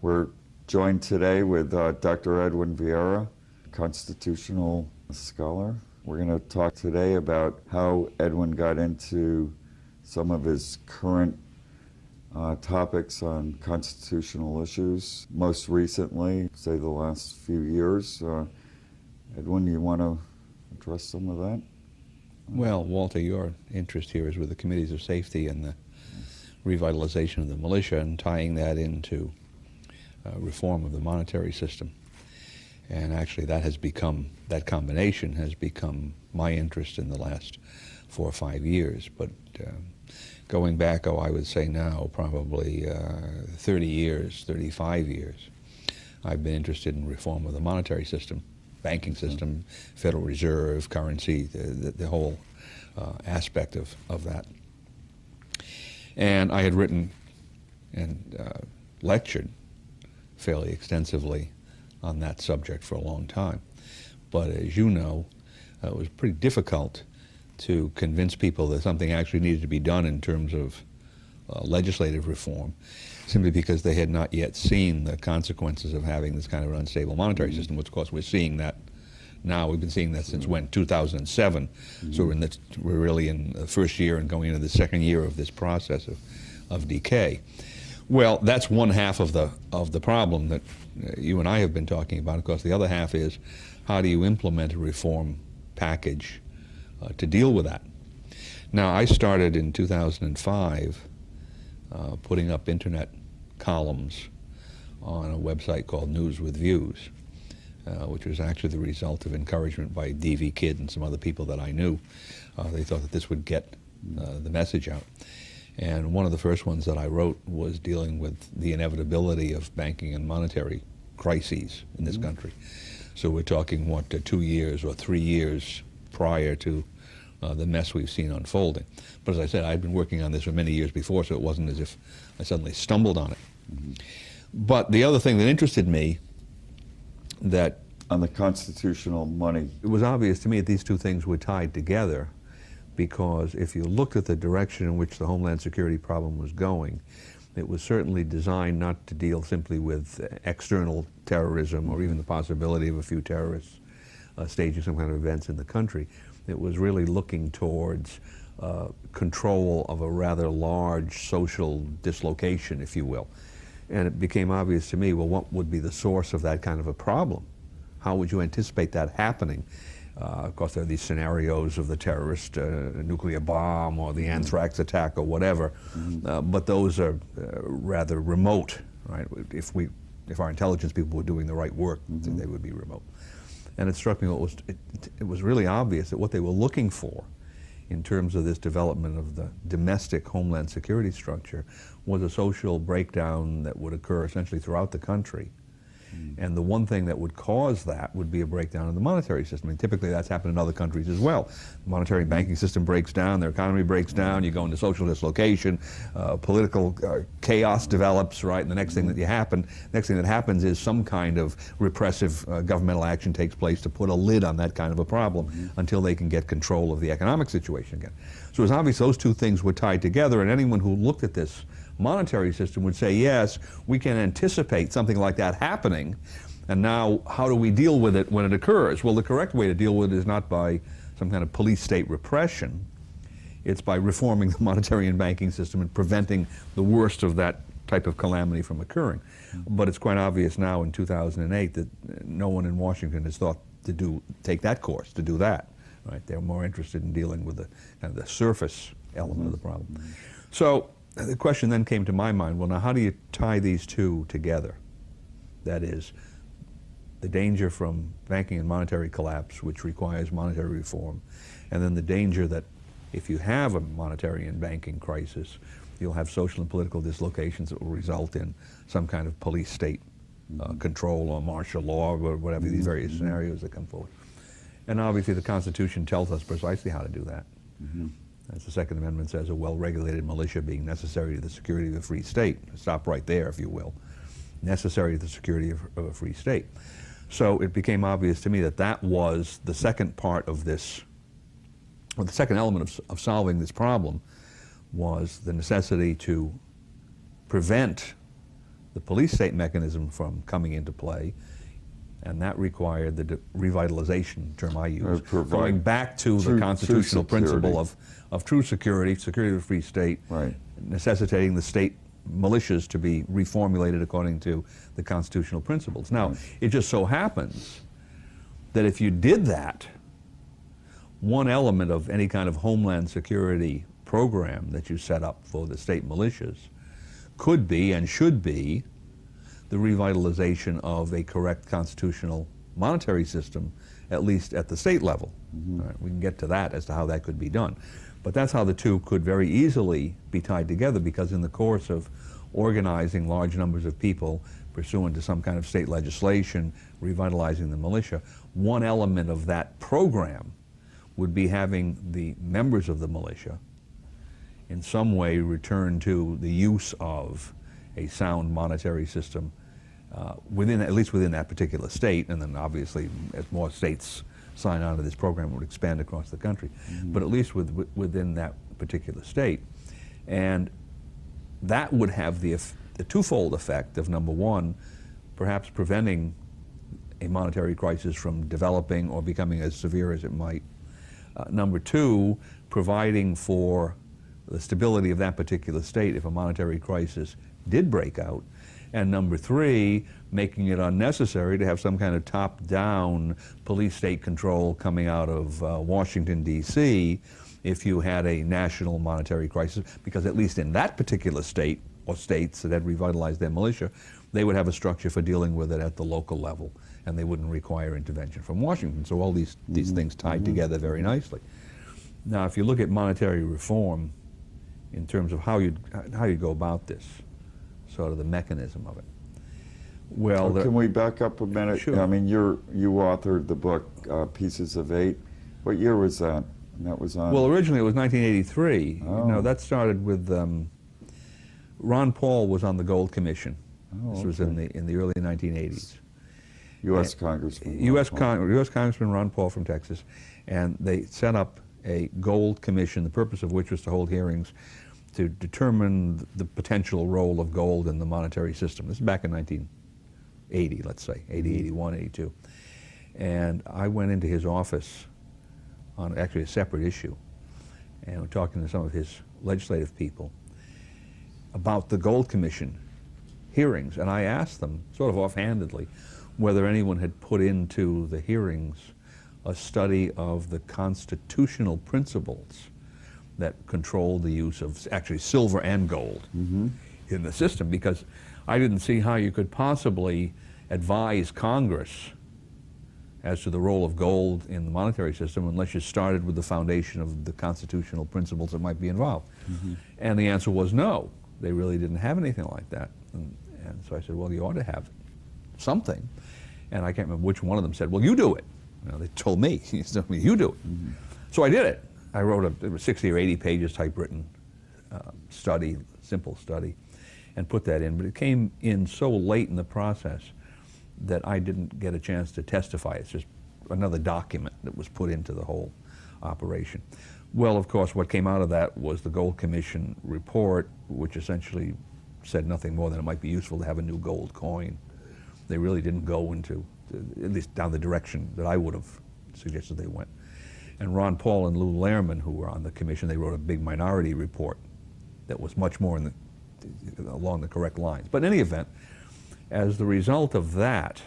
We're joined today with Dr. Edwin Vieira, constitutional scholar. We're going to talk today about how Edwin got into some of his current topics on constitutional issues. Most recently, say the last few years. Edwin, you want to address some of that? Well, Walter, your interest here is with the committees of safety and the revitalization of the militia and tying that into reform of the monetary system. And actually that combination has become my interest in the last 4 or 5 years. But going back, I would say now probably 30 years, 35 years, I've been interested in reform of the monetary system, banking system, Federal Reserve, currency, the whole aspect of that. And I had written and lectured fairly extensively on that subject for a long time. But as you know, it was pretty difficult to convince people that something actually needed to be done in terms of legislative reform, simply because they had not yet seen the consequences of having this kind of an unstable monetary system, which of course we're seeing that now. We've been seeing that since when? 2007. So we're really in the first year and going into the second year of this process of decay. Well, that's one half of the problem that you and I have been talking about. Of course, the other half is how do you implement a reform package to deal with that? Now, I started in 2005 putting up internet columns on a website called News with Views, which was actually the result of encouragement by D.V. Kidd and some other people that I knew. They thought that this would get the message out. And one of the first ones that I wrote was dealing with the inevitability of banking and monetary crises in this country. So we're talking, what, 2 years or 3 years prior to the mess we've seen unfolding. But as I said, I'd been working on this for many years before, so it wasn't as if I suddenly stumbled on it. But the other thing that interested me, that on the constitutional money, it was obvious to me that these two things were tied together, because if you looked at the direction in which the Homeland Security problem was going, it was certainly designed not to deal simply with external terrorism or even the possibility of a few terrorists staging some kind of events in the country. It was really looking towards control of a rather large social dislocation, if you will. And it became obvious to me, well, what would be the source of that kind of a problem? How would you anticipate that happening? Of course, there are these scenarios of the terrorist nuclear bomb or the anthrax attack or whatever, but those are rather remote, right? If our intelligence people were doing the right work, they would be remote. And it struck me it was really obvious that what they were looking for in terms of this development of the domestic Homeland Security structure was a social breakdown that would occur essentially throughout the country. And the one thing that would cause that would be a breakdown in the monetary system. I mean, typically that's happened in other countries as well. The monetary and banking system breaks down, their economy breaks down, you go into social dislocation, political chaos develops, right? And the next thing that happens is some kind of repressive governmental action takes place to put a lid on that kind of a problem until they can get control of the economic situation again. So it's obvious those two things were tied together, and anyone who looked at this monetary system would say, yes, we can anticipate something like that happening, and now how do we deal with it when it occurs? Well, the correct way to deal with it is not by some kind of police state repression, it's by reforming the monetary and banking system and preventing the worst of that type of calamity from occurring. But it's quite obvious now in 2008 that no one in Washington has thought to take that course, to do that. Right? They're more interested in dealing with the kind of the surface element of the problem. So the question then came to my mind, well, now how do you tie these two together? That is, the danger from banking and monetary collapse, which requires monetary reform, and then the danger that if you have a monetary and banking crisis, you'll have social and political dislocations that will result in some kind of police state control or martial law or whatever, these various scenarios that come forward. And obviously the Constitution tells us precisely how to do that. As the Second Amendment says, a well-regulated militia being necessary to the security of a free state. Stop right there, if you will. Necessary to the security of a free state. So it became obvious to me that that was the second part of this, or the second element of solving this problem, was the necessity to prevent the police state mechanism from coming into play, and that required the revitalization term I use, going back to the constitutional principle of true security, security of a free state, right, necessitating the state militias to be reformulated according to the constitutional principles. Now, it just so happens that if you did that, one element of any kind of homeland security program that you set up for the state militias could be and should be the revitalization of a correct constitutional monetary system, at least at the state level. All right, we can get to that as to how that could be done. But that's how the two could very easily be tied together, because in the course of organizing large numbers of people pursuant to some kind of state legislation, revitalizing the militia, one element of that program would be having the members of the militia in some way return to the use of a sound monetary system at least within that particular state, and then obviously as more states sign on to this program, it would expand across the country, but at least within that particular state. And that would have the twofold effect of, number one, perhaps preventing a monetary crisis from developing or becoming as severe as it might. Number two, providing for the stability of that particular state if a monetary crisis did break out. And number three, making it unnecessary to have some kind of top-down police state control coming out of Washington, D.C. if you had a national monetary crisis, because at least in that particular state or states that had revitalized their militia, they would have a structure for dealing with it at the local level, and they wouldn't require intervention from Washington. So all these things tied together very nicely. Now, if you look at monetary reform in terms of how you go about this, sort of the mechanism of it. Well, can we back up a minute? Sure. I mean, you authored the book Pieces of Eight. What year was that? And that was on. Well, originally it was 1983. Oh. No, that started with Ron Paul was on the Gold Commission. Oh, this was in the early 1980s. U.S. Congressman. U.S. Congressman Ron Paul from Texas, and they set up a Gold Commission, the purpose of which was to hold hearings to determine the potential role of gold in the monetary system. This is back in 1980, let's say, 80, 81, 82. And I went into his office on actually a separate issue, and we're talking to some of his legislative people about the Gold Commission hearings, and I asked them, sort of offhandedly, whether anyone had put into the hearings a study of the constitutional principles that control the use of actually silver and gold in the system, because I didn't see how you could possibly advise Congress as to the role of gold in the monetary system unless you started with the foundation of the constitutional principles that might be involved. And the answer was no. They really didn't have anything like that. And so I said, well, you ought to have something. And I can't remember which one of them said, well, you do it. You know, they told me, you do it. So I did it. I wrote it was 60 or 80 pages typewritten study, simple study, and put that in. But it came in so late in the process that I didn't get a chance to testify. It's just another document that was put into the whole operation. Well, of course, what came out of that was the Gold Commission report, which essentially said nothing more than it might be useful to have a new gold coin. They really didn't go into, at least down the direction that I would have suggested they went. And Ron Paul and Lou Lehrman, who were on the commission, they wrote a big minority report that was much more along the correct lines. But in any event, as the result of that,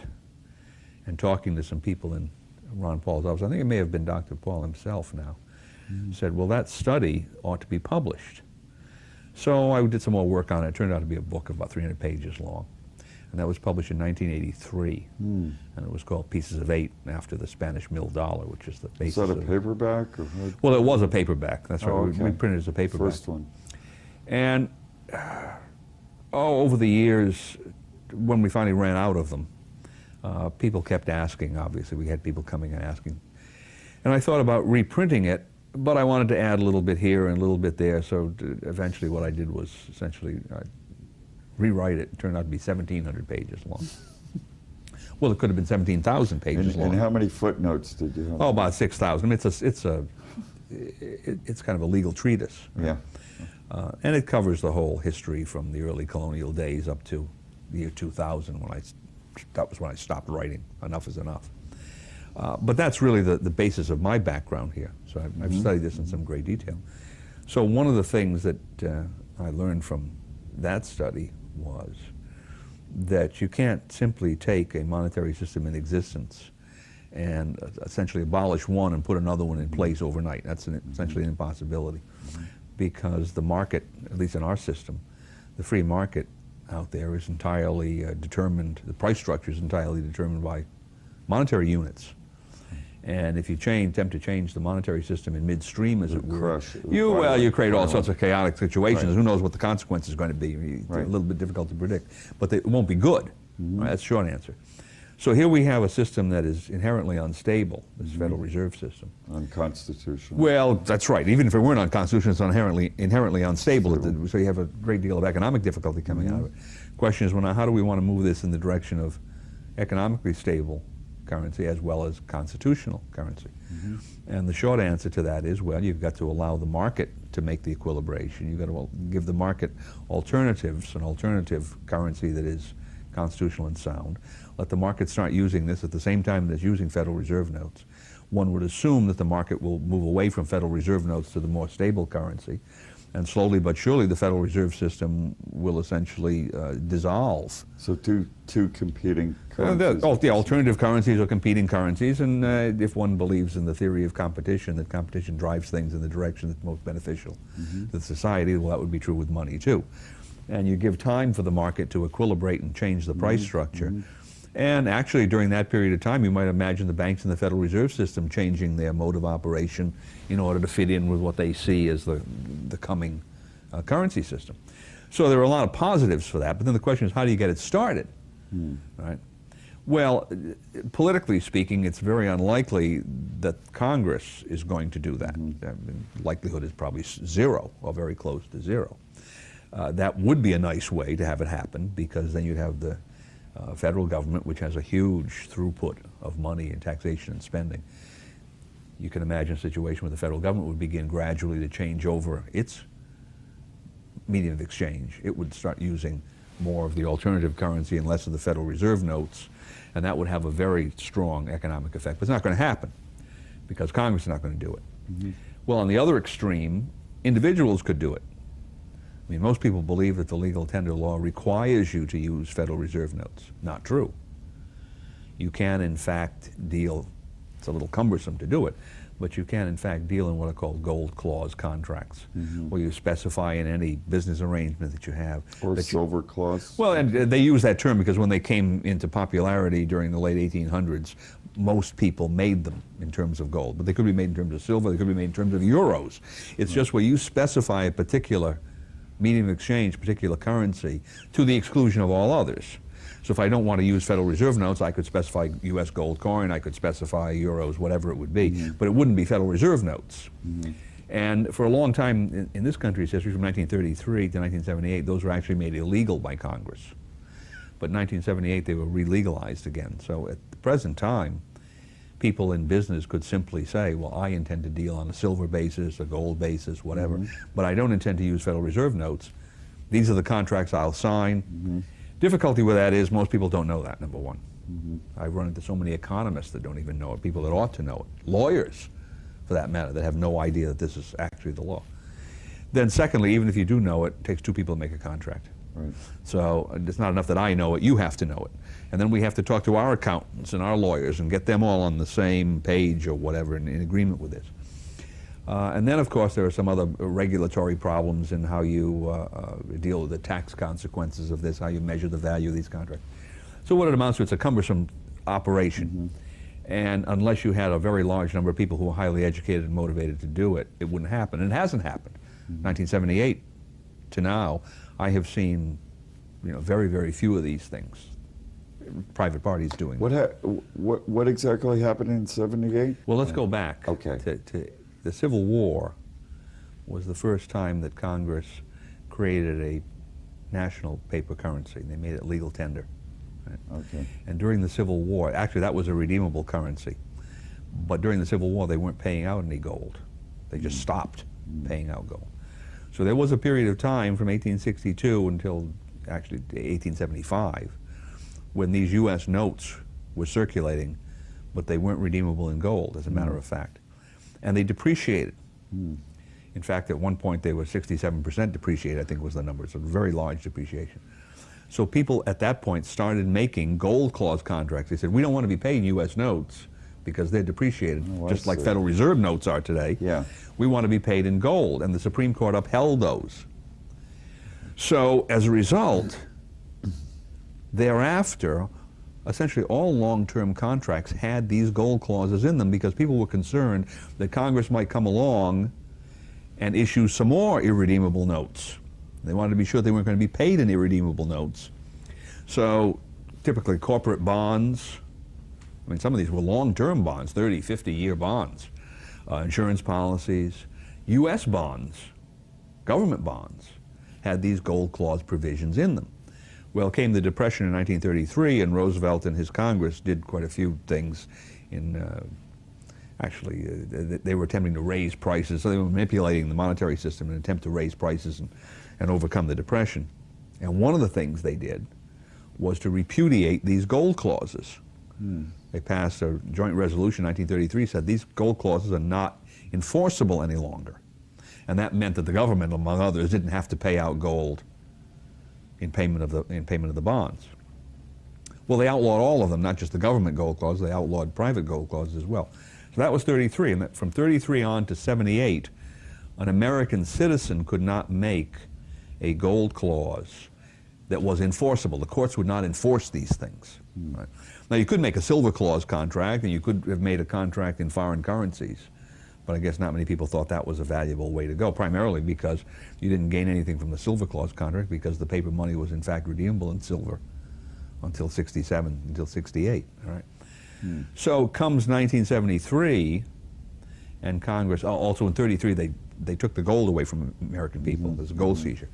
and talking to some people in Ron Paul's office, I think it may have been Dr. Paul himself now, said, well, that study ought to be published. So I did some more work on it. It turned out to be a book about 300 pages long. And that was published in 1983. And it was called Pieces of Eight, after the Spanish mill dollar, which is the basis of... Is that a paperback? Or what? Well, it was a paperback. That's right. Okay. We printed it as a paperback. First one. And over the years, when we finally ran out of them, people kept asking, obviously. We had people coming and asking. And I thought about reprinting it, but I wanted to add a little bit here and a little bit there, so eventually what I did was essentially rewrite it. It turned out to be 1,700 pages long. Well, it could have been 17,000 pages long. And how many footnotes did you have? Oh, about 6,000. I mean, it's kind of a legal treatise. Yeah. And it covers the whole history from the early colonial days up to the year 2000 that was when I stopped writing. Enough is enough. But that's really the basis of my background here. So I've studied this in some great detail. So one of the things that I learned from that study was that you can't simply take a monetary system in existence and essentially abolish one and put another one in place overnight. That's essentially an impossibility, because the market, at least in our system, the free market out there is entirely determined, the price structure is entirely determined by monetary units. And if you attempt to change the monetary system in midstream, as it were, you create all sorts of chaotic situations. Right. Who knows what the consequence is going to be? It's a little bit difficult to predict, but it won't be good. Right? That's the short answer. So here we have a system that is inherently unstable, this Federal Reserve System. Unconstitutional. Well, that's right. Even if it weren't unconstitutional, it's inherently unstable. So you have a great deal of economic difficulty coming out of it. The question is, well, now, how do we want to move this in the direction of economically stable currency as well as constitutional currency? And the short answer to that is, well, you've got to allow the market to make the equilibration. You've got to give the market alternatives, an alternative currency that is constitutional and sound. Let the market start using this at the same time as using Federal Reserve notes. One would assume that the market will move away from Federal Reserve notes to the more stable currency, and slowly but surely the Federal Reserve System will essentially dissolve. So two competing currencies? The alternative currencies are competing currencies, and if one believes in the theory of competition, that competition drives things in the direction that's most beneficial to society, well, that would be true with money too. And you give time for the market to equilibrate and change the price structure. And actually, during that period of time, you might imagine the banks in the Federal Reserve System changing their mode of operation in order to fit in with what they see as the coming currency system. So there are a lot of positives for that, but then the question is, how do you get it started? Right? Well, politically speaking, it's very unlikely that Congress is going to do that. I mean, likelihood is probably zero, or very close to zero. That would be a nice way to have it happen, because then you'd have the federal government, which has a huge throughput of money in taxation and spending. You can imagine a situation where the federal government would begin gradually to change over its medium of exchange. It would start using more of the alternative currency and less of the Federal Reserve notes, and that would have a very strong economic effect. But it's not going to happen, because Congress is not going to do it. Well, on the other extreme, individuals could do it. I mean, most people believe that the legal tender law requires you to use Federal Reserve notes. Not true. You can, in fact, deal, it's a little cumbersome to do it, but you can, in fact, deal in what are called gold clause contracts, where you specify in any business arrangement that you have. Or silver clause. Well, and they use that term because when they came into popularity during the late 1800s, most people made them in terms of gold, but they could be made in terms of silver, they could be made in terms of euros. It's just where you specify a particular medium of exchange, particular currency, to the exclusion of all others. So if I don't want to use Federal Reserve notes, I could specify U.S. gold coin, I could specify euros, whatever it would be, but it wouldn't be Federal Reserve notes. And for a long time in this country's history, from 1933 to 1978, those were actually made illegal by Congress. But in 1978, they were re-legalized again. So at the present time, people in business could simply say, well, I intend to deal on a silver basis, a gold basis, whatever, but I don't intend to use Federal Reserve notes. These are the contracts I'll sign. Difficulty with that is most people don't know that, number one. I've run into so many economists that don't even know it, people that ought to know it, lawyers, for that matter, that have no idea that this is actually the law. Then secondly, even if you do know it, it takes two people to make a contract. So it's not enough that I know it, you have to know it. And then we have to talk to our accountants and our lawyers and get them all on the same page or whatever in agreement with this. And then, of course, there are some other regulatory problems in how you deal with the tax consequences of this, how you measure the value of these contracts. So what it amounts to, it's a cumbersome operation. And unless you had a very large number of people who were highly educated and motivated to do it, it wouldn't happen. And it hasn't happened. 1978 to now, I have seen, very, very few of these things. Private parties doing. What exactly happened in '78? Well, let's go back. Okay. To the Civil War was the first time that Congress created a national paper currency. They made it legal tender. Right? Okay. And during the Civil War, actually that was a redeemable currency, but during the Civil War they weren't paying out any gold. They just stopped paying out gold. So there was a period of time from 1862 until actually 1875, when these U.S. notes were circulating, but they weren't redeemable in gold, as a matter of fact. And they depreciated. In fact, at one point they were 67% depreciated, I think was the number, so very large depreciation. So people at that point started making gold clause contracts. They said, we don't want to be paying U.S. notes because they're depreciated, just like Federal Reserve notes are today. Yeah. We want to be paid in gold, and the Supreme Court upheld those. So as a result, thereafter, essentially all long-term contracts had these gold clauses in them because people were concerned that Congress might come along and issue some more irredeemable notes. They wanted to be sure they weren't going to be paid in irredeemable notes. So typically corporate bonds, I mean, some of these were long-term bonds, 30, 50-year bonds, insurance policies, U.S. bonds, government bonds, had these gold clause provisions in them. Well, came the Depression in 1933, and Roosevelt and his Congress did quite a few things in, they were attempting to raise prices, so they were manipulating the monetary system in an attempt to raise prices and overcome the Depression. And one of the things they did was to repudiate these gold clauses. They passed a joint resolution in 1933, said these gold clauses are not enforceable any longer. And that meant that the government, among others, didn't have to pay out gold in payment of the bonds. Well, they outlawed all of them, not just the government gold clauses, they outlawed private gold clauses as well. So that was 33, and from 33 on to 78, an American citizen could not make a gold clause that was enforceable. The courts would not enforce these things. Right? Now, you could make a silver clause contract, and you could have made a contract in foreign currencies, but I guess not many people thought that was a valuable way to go, primarily because you didn't gain anything from the silver clause contract because the paper money was in fact redeemable in silver until 67, until 68, all right? So comes 1973, and Congress, also in 33, they took the gold away from American people. There's a gold seizure.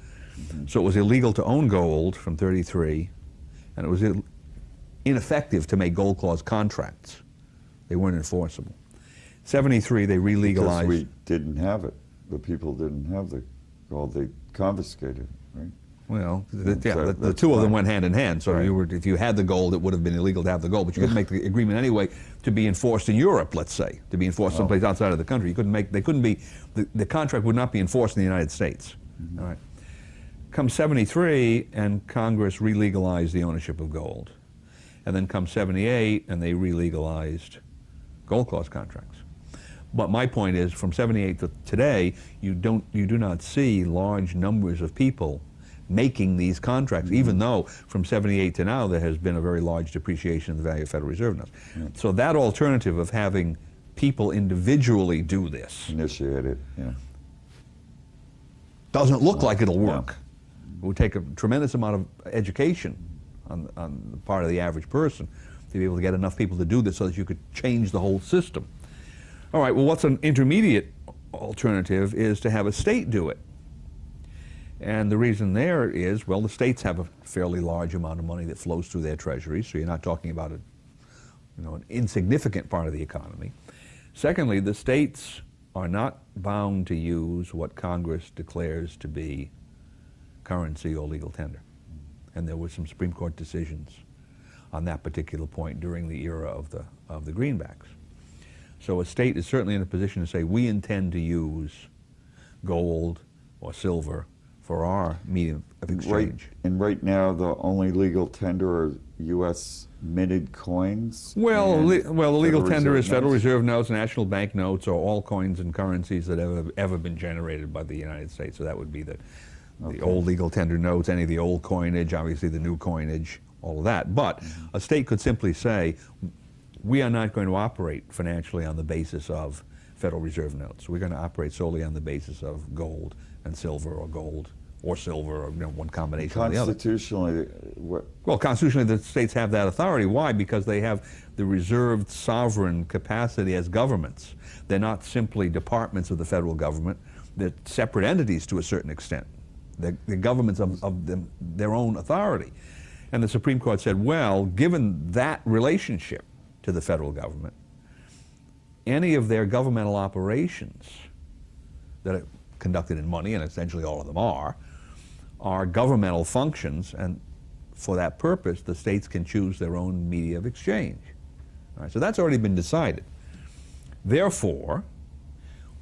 So it was illegal to own gold from 33, and it was ineffective to make gold clause contracts. They weren't enforceable. 73, they re-legalized. Because we didn't have it. The people didn't have the gold. They confiscated it, right? Well, the two of them went hand in hand. So if you had the gold, it would have been illegal to have the gold, but you couldn't make the agreement anyway to be enforced in Europe, let's say, to be enforced someplace outside of the country. You couldn't make, they couldn't be, the contract would not be enforced in the United States. All right. Comes 73, and Congress re-legalized the ownership of gold. And then comes 78, and they re-legalized gold clause contracts. But my point is, from 78 to today, you do not see large numbers of people making these contracts, even though from 78 to now there has been a very large depreciation of the value of Federal Reserve notes. So that alternative of having people individually do this, initiate it, doesn't look like it'll work. It would take a tremendous amount of education on the part of the average person to be able to get enough people to do this so that you could change the whole system. All right, well, what's an intermediate alternative is to have a state do it. And the reason there is, well, the states have a fairly large amount of money that flows through their treasuries, so you're not talking about an insignificant part of the economy. Secondly, the states are not bound to use what Congress declares to be currency or legal tender. And there were some Supreme Court decisions on that particular point during the era of the greenbacks. So a state is certainly in a position to say, we intend to use gold or silver for our medium of exchange. Right now, the only legal tender are U.S. minted coins? Well, the legal tender is Federal Reserve notes, national bank notes, or all coins and currencies that have ever been generated by the United States. So that would be the old legal tender notes, any of the old coinage, obviously the new coinage, all of that. But a state could simply say, we are not going to operate financially on the basis of Federal Reserve notes. We're going to operate solely on the basis of gold and silver, or gold or silver, or one combination of the other. Constitutionally, well, constitutionally, the states have that authority. Why? Because they have the reserved sovereign capacity as governments. They're not simply departments of the federal government. They're separate entities to a certain extent. They're governments of their own authority. And the Supreme Court said, well, given that relationship to the federal government, any of their governmental operations that are conducted in money, and essentially all of them are governmental functions, and for that purpose, the states can choose their own media of exchange. All right, so that's already been decided. Therefore,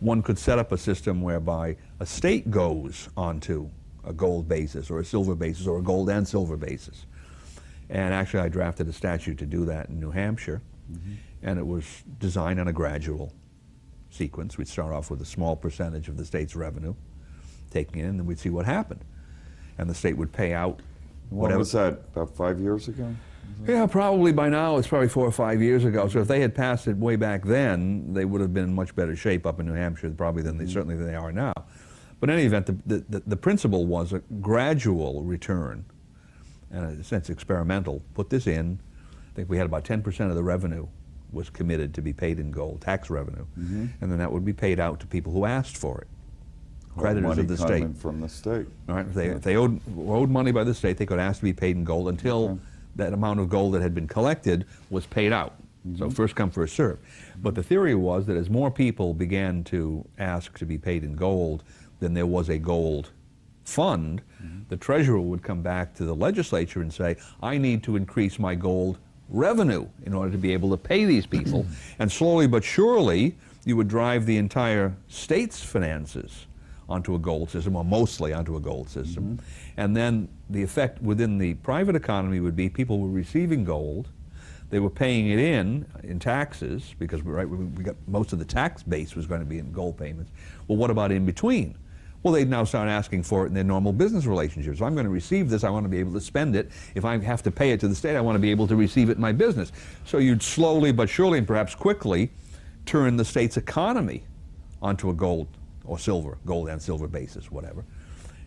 one could set up a system whereby a state goes onto a gold basis or a silver basis or a gold and silver basis. And actually I drafted a statute to do that in New Hampshire, and it was designed on a gradual sequence. We'd start off with a small percentage of the state's revenue, taking it in, and then we'd see what happened. And the state would pay out whatever. When was that, about 5 years ago? Yeah, probably by now, it's probably 4 or 5 years ago. So if they had passed it way back then, they would have been in much better shape up in New Hampshire probably than certainly than they are now. But in any event, the principle was a gradual return, and in a sense experimental. Put this in, I think we had about 10% of the revenue was committed to be paid in gold, tax revenue, and then that would be paid out to people who asked for it. Creditors of the state. Money from the state. All right, if they owed money by the state, they could ask to be paid in gold until that amount of gold that had been collected was paid out. So first come, first serve. But the theory was that as more people began to ask to be paid in gold, then there was a gold fund. The treasurer would come back to the legislature and say, I need to increase my gold revenue in order to be able to pay these people. And slowly but surely, you would drive the entire state's finances onto a gold system, or mostly onto a gold system. And then the effect within the private economy would be people were receiving gold, they were paying it in taxes, because we got most of the tax base was going to be in gold payments. Well, what about in between? Well, they'd now start asking for it in their normal business relationships. If I'm going to receive this, I want to be able to spend it. If I have to pay it to the state, I want to be able to receive it in my business. So you'd slowly but surely, and perhaps quickly, turn the state's economy onto a gold or silver, gold and silver basis, whatever.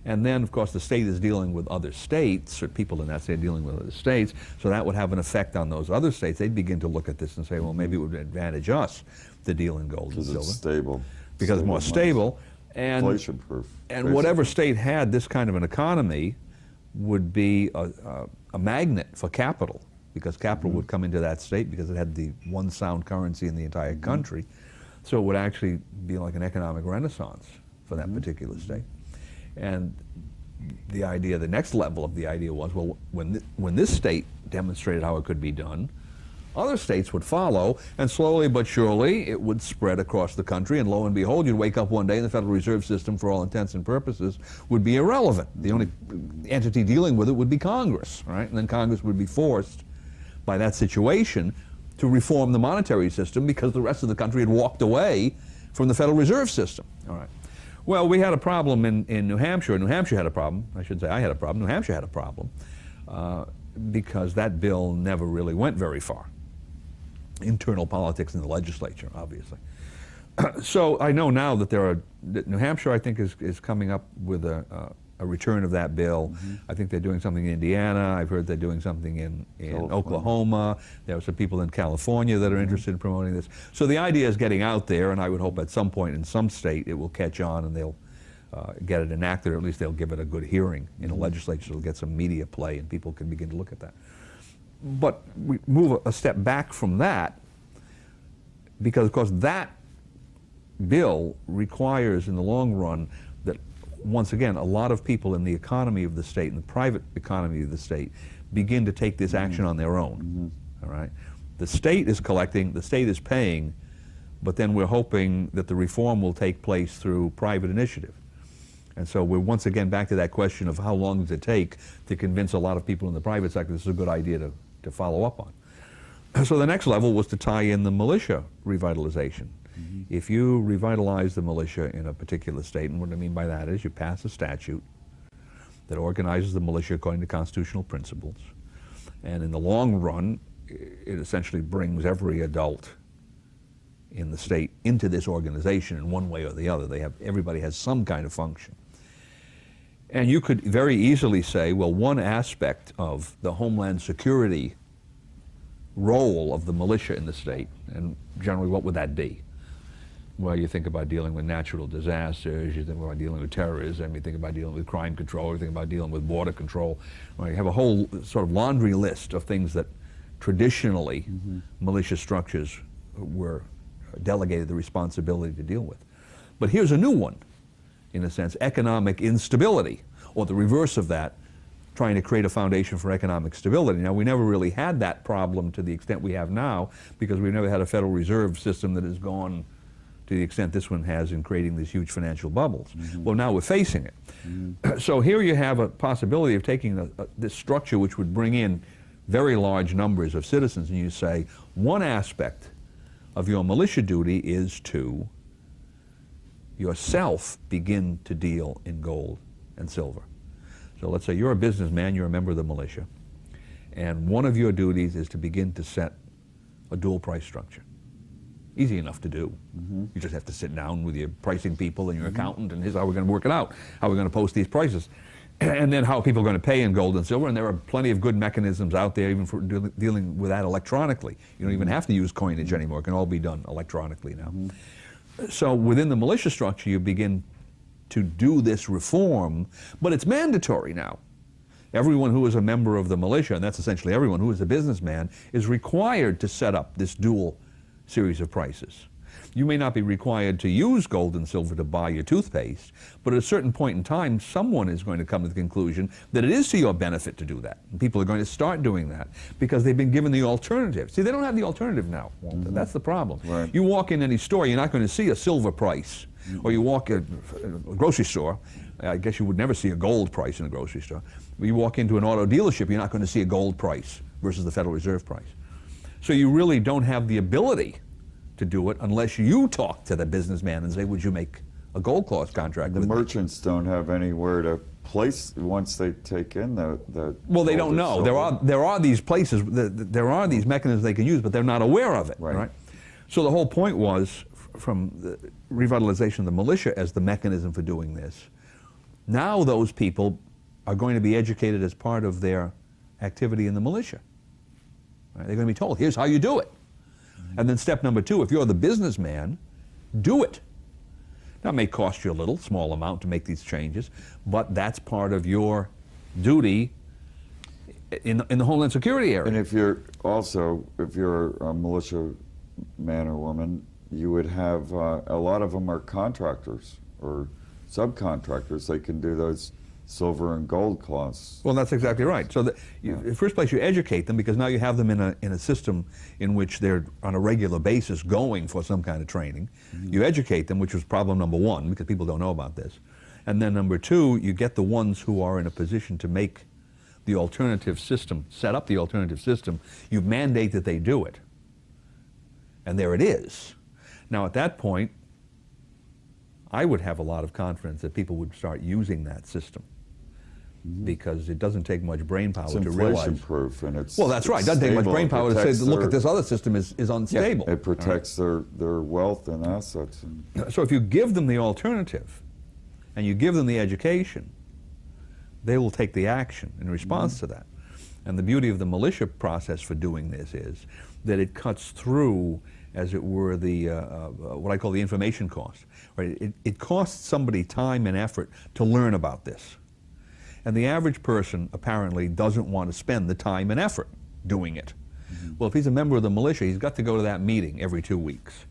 And then, of course, the state is dealing with other states, or people in that state dealing with other states, so that would have an effect on those other states. They'd begin to look at this and say, well, maybe it would advantage us to deal in gold and silver. Because it's stable. Because it's more stable. And, inflation-proof. And whatever state had this kind of an economy would be a magnet for capital, because capital would come into that state because it had the one sound currency in the entire country. So it would actually be like an economic renaissance for that particular state. And the idea, the next level of the idea was, well, when this state demonstrated how it could be done, other states would follow, and slowly but surely it would spread across the country, and lo and behold, you'd wake up one day and the Federal Reserve System, for all intents and purposes, would be irrelevant. The only entity dealing with it would be Congress, right? And then Congress would be forced by that situation to reform the monetary system because the rest of the country had walked away from the Federal Reserve System. All right. Well, we had a problem in New Hampshire. New Hampshire had a problem. I should say I had a problem. New Hampshire had a problem because that bill never really went very far. Internal politics in the legislature, obviously. So I know now that New Hampshire, I think, is coming up with a return of that bill. I think they're doing something in Indiana. I've heard they're doing something in Oklahoma. There are some people in California that are interested in promoting this. So the idea is getting out there, and I would hope at some point in some state it will catch on and they'll get it enacted, or at least they'll give it a good hearing in the legislature. It'll get some media play and people can begin to look at that. But we move a step back from that because, of course, that bill requires in the long run that, once again, a lot of people in the economy of the state, in the private economy of the state, begin to take this action on their own. All right? The state is collecting, the state is paying, but then we're hoping that the reform will take place through private initiative. And so we're once again back to that question of how long does it take to convince a lot of people in the private sector this is a good idea to follow up on. So the next level was to tie in the militia revitalization. If you revitalize the militia in a particular state, and what I mean by that is you pass a statute that organizes the militia according to constitutional principles, and in the long run, it essentially brings every adult in the state into this organization in one way or the other. Everybody has some kind of function. And you could very easily say, well, one aspect of the Homeland Security role of the militia in the state, and generally what would that be? Well, you think about dealing with natural disasters, you think about dealing with terrorism, you think about dealing with crime control, you think about dealing with border control. Well, you have a whole sort of laundry list of things that traditionally militia structures were delegated the responsibility to deal with. But here's a new one, in a sense, economic instability. or the reverse of that, trying to create a foundation for economic stability. Now, we never really had that problem to the extent we have now, because we've never had a Federal Reserve system that has gone to the extent this one has in creating these huge financial bubbles. Well, now we're facing it. So here you have a possibility of taking this structure, which would bring in very large numbers of citizens, and you say, one aspect of your militia duty is to yourself begin to deal in gold and silver. So let's say you're a businessman, you're a member of the militia, and one of your duties is to begin to set a dual price structure. Easy enough to do. You just have to sit down with your pricing people and your accountant, and here's how we're going to work it out, how we're going to post these prices, and then how people are going to pay in gold and silver. And there are plenty of good mechanisms out there even for dealing with that electronically. You don't even have to use coinage anymore. It can all be done electronically now. So within the militia structure, you begin to do this reform, but it's mandatory now. Everyone who is a member of the militia, and that's essentially everyone who is a businessman, is required to set up this dual series of prices. You may not be required to use gold and silver to buy your toothpaste, but at a certain point in time, someone is going to come to the conclusion that it is to your benefit to do that. And people are going to start doing that because they've been given the alternative. See, they don't have the alternative now, Walter. That's the problem. Right. You walk in any store, you're not going to see a silver price. Or you walk in a grocery store, I guess you would never see a gold price in a grocery store. But you walk into an auto dealership, you're not going to see a gold price versus the Federal Reserve price. So you really don't have the ability to do it unless you talk to the businessman and say, would you make a gold clause contract The with me? merchants don't have anywhere to place once they take in the Well, they gold don't or know. silver. There are these places, there are these mechanisms they can use, but they're not aware of it. Right. So the whole point was, from the revitalization of the militia as the mechanism for doing this, now those people are going to be educated as part of their activity in the militia. Right? They're going to be told, here's how you do it. And then step number two, if you're the businessman, do it. Now, it may cost you a little, small amount to make these changes, but that's part of your duty in the Homeland Security area. And if you're a militia man or woman, you would have, a lot of them are contractors or subcontractors. They can do those silver and gold clause. Well, that's exactly right. So in the first place, you educate them, because now you have them in a system in which they're on a regular basis going for some kind of training. You educate them, which was problem number one, because people don't know about this. And then number two, you get the ones who are in a position to make the alternative system, set up the alternative system. You mandate that they do it. And there it is. Now, at that point, I would have a lot of confidence that people would start using that system, because it doesn't take much brain power It's to realize. inflation-proof, and it's Well, that's right. It doesn't take much brain power to say, look, at this other system is unstable. It protects their wealth and assets. So if you give them the alternative, and you give them the education, they will take the action in response to that. And the beauty of the militia process for doing this is that it cuts through, as it were, the what I call the information cost. Right? It costs somebody time and effort to learn about this. And the average person apparently doesn't want to spend the time and effort doing it. Well, if he's a member of the militia, he's got to go to that meeting every 2 weeks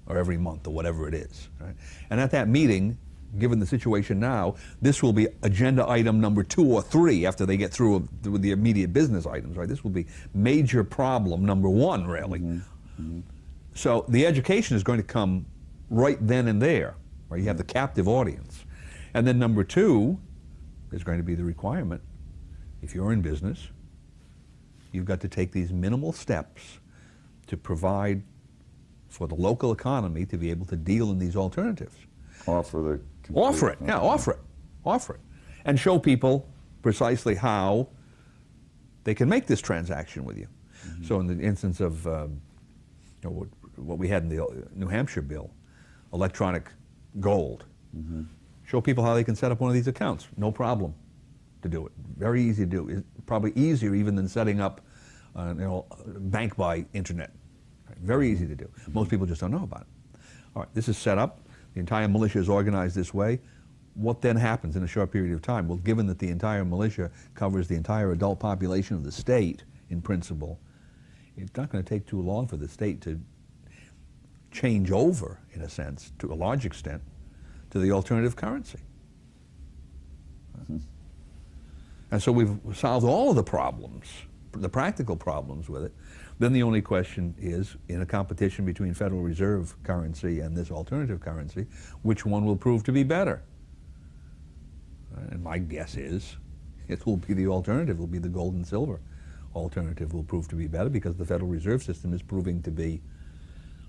or every month or whatever it is. Right? And at that meeting, given the situation now, this will be agenda item number 2 or 3 after they get through with the immediate business items. Right? This will be major problem number 1, really. So the education is going to come right then and there. Right? You have the captive audience. And then number 2, there's going to be the requirement, if you're in business, you've got to take these minimal steps to provide for the local economy to be able to deal in these alternatives. Offer it, yeah, offer it. And show people precisely how they can make this transaction with you. So in the instance of what we had in the New Hampshire bill, electronic gold, show people how they can set up one of these accounts. No problem to do it. Very easy to do. It's probably easier even than setting up bank by internet. Right? Very easy to do. Most people just don't know about it. All right, this is set up. The entire militia is organized this way. What then happens in a short period of time? Well, given that the entire militia covers the entire adult population of the state, in principle, it's not going to take too long for the state to change over, in a sense, to a large extent, to the alternative currency. And so we've solved all of the problems, the practical problems with it. Then the only question is, in a competition between Federal Reserve currency and this alternative currency, which one will prove to be better? And my guess is it will be the alternative. It will be the gold and silver alternative will prove to be better, because the Federal Reserve System is proving to be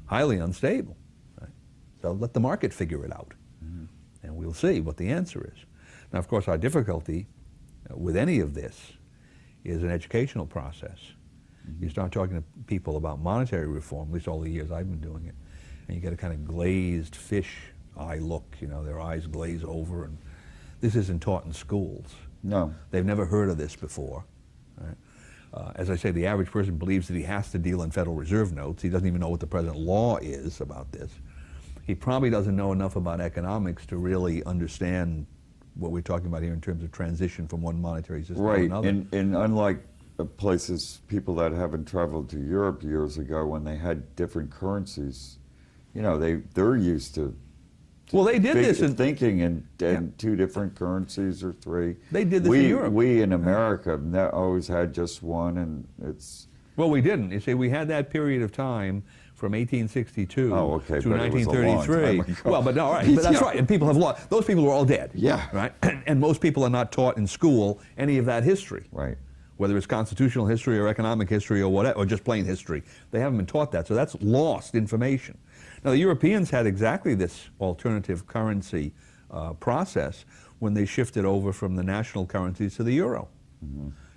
highly unstable. Right? So let the market figure it out, and we'll see what the answer is. Now, of course, our difficulty with any of this is an educational process. You start talking to people about monetary reform, at least all the years I've been doing it, and you get a kind of glazed fish eye look, you know, their eyes glaze over, and this isn't taught in schools. No. They've never heard of this before. Right? As I say, the average person believes that he has to deal in Federal Reserve notes. He doesn't even know what the present law is about this. He probably doesn't know enough about economics to really understand what we're talking about here in terms of transition from one monetary system to another. Right, and unlike places, people that haven't traveled to Europe years ago when they had different currencies, you know, they're used to well, they did this in thinking in two different currencies or three. They did this in Europe. We in America always had just one, and it's... Well, we didn't. You see, we had that period of time from 1862 to 1933. Well, but no, all right, but that's right. And people have lost. Those people are all dead. Yeah. Right. And most people are not taught in school any of that history. Right. Whether it's constitutional history or economic history or whatever, or just plain history, they haven't been taught that. So that's lost information. Now, the Europeans had exactly this alternative currency process when they shifted over from the national currencies to the euro.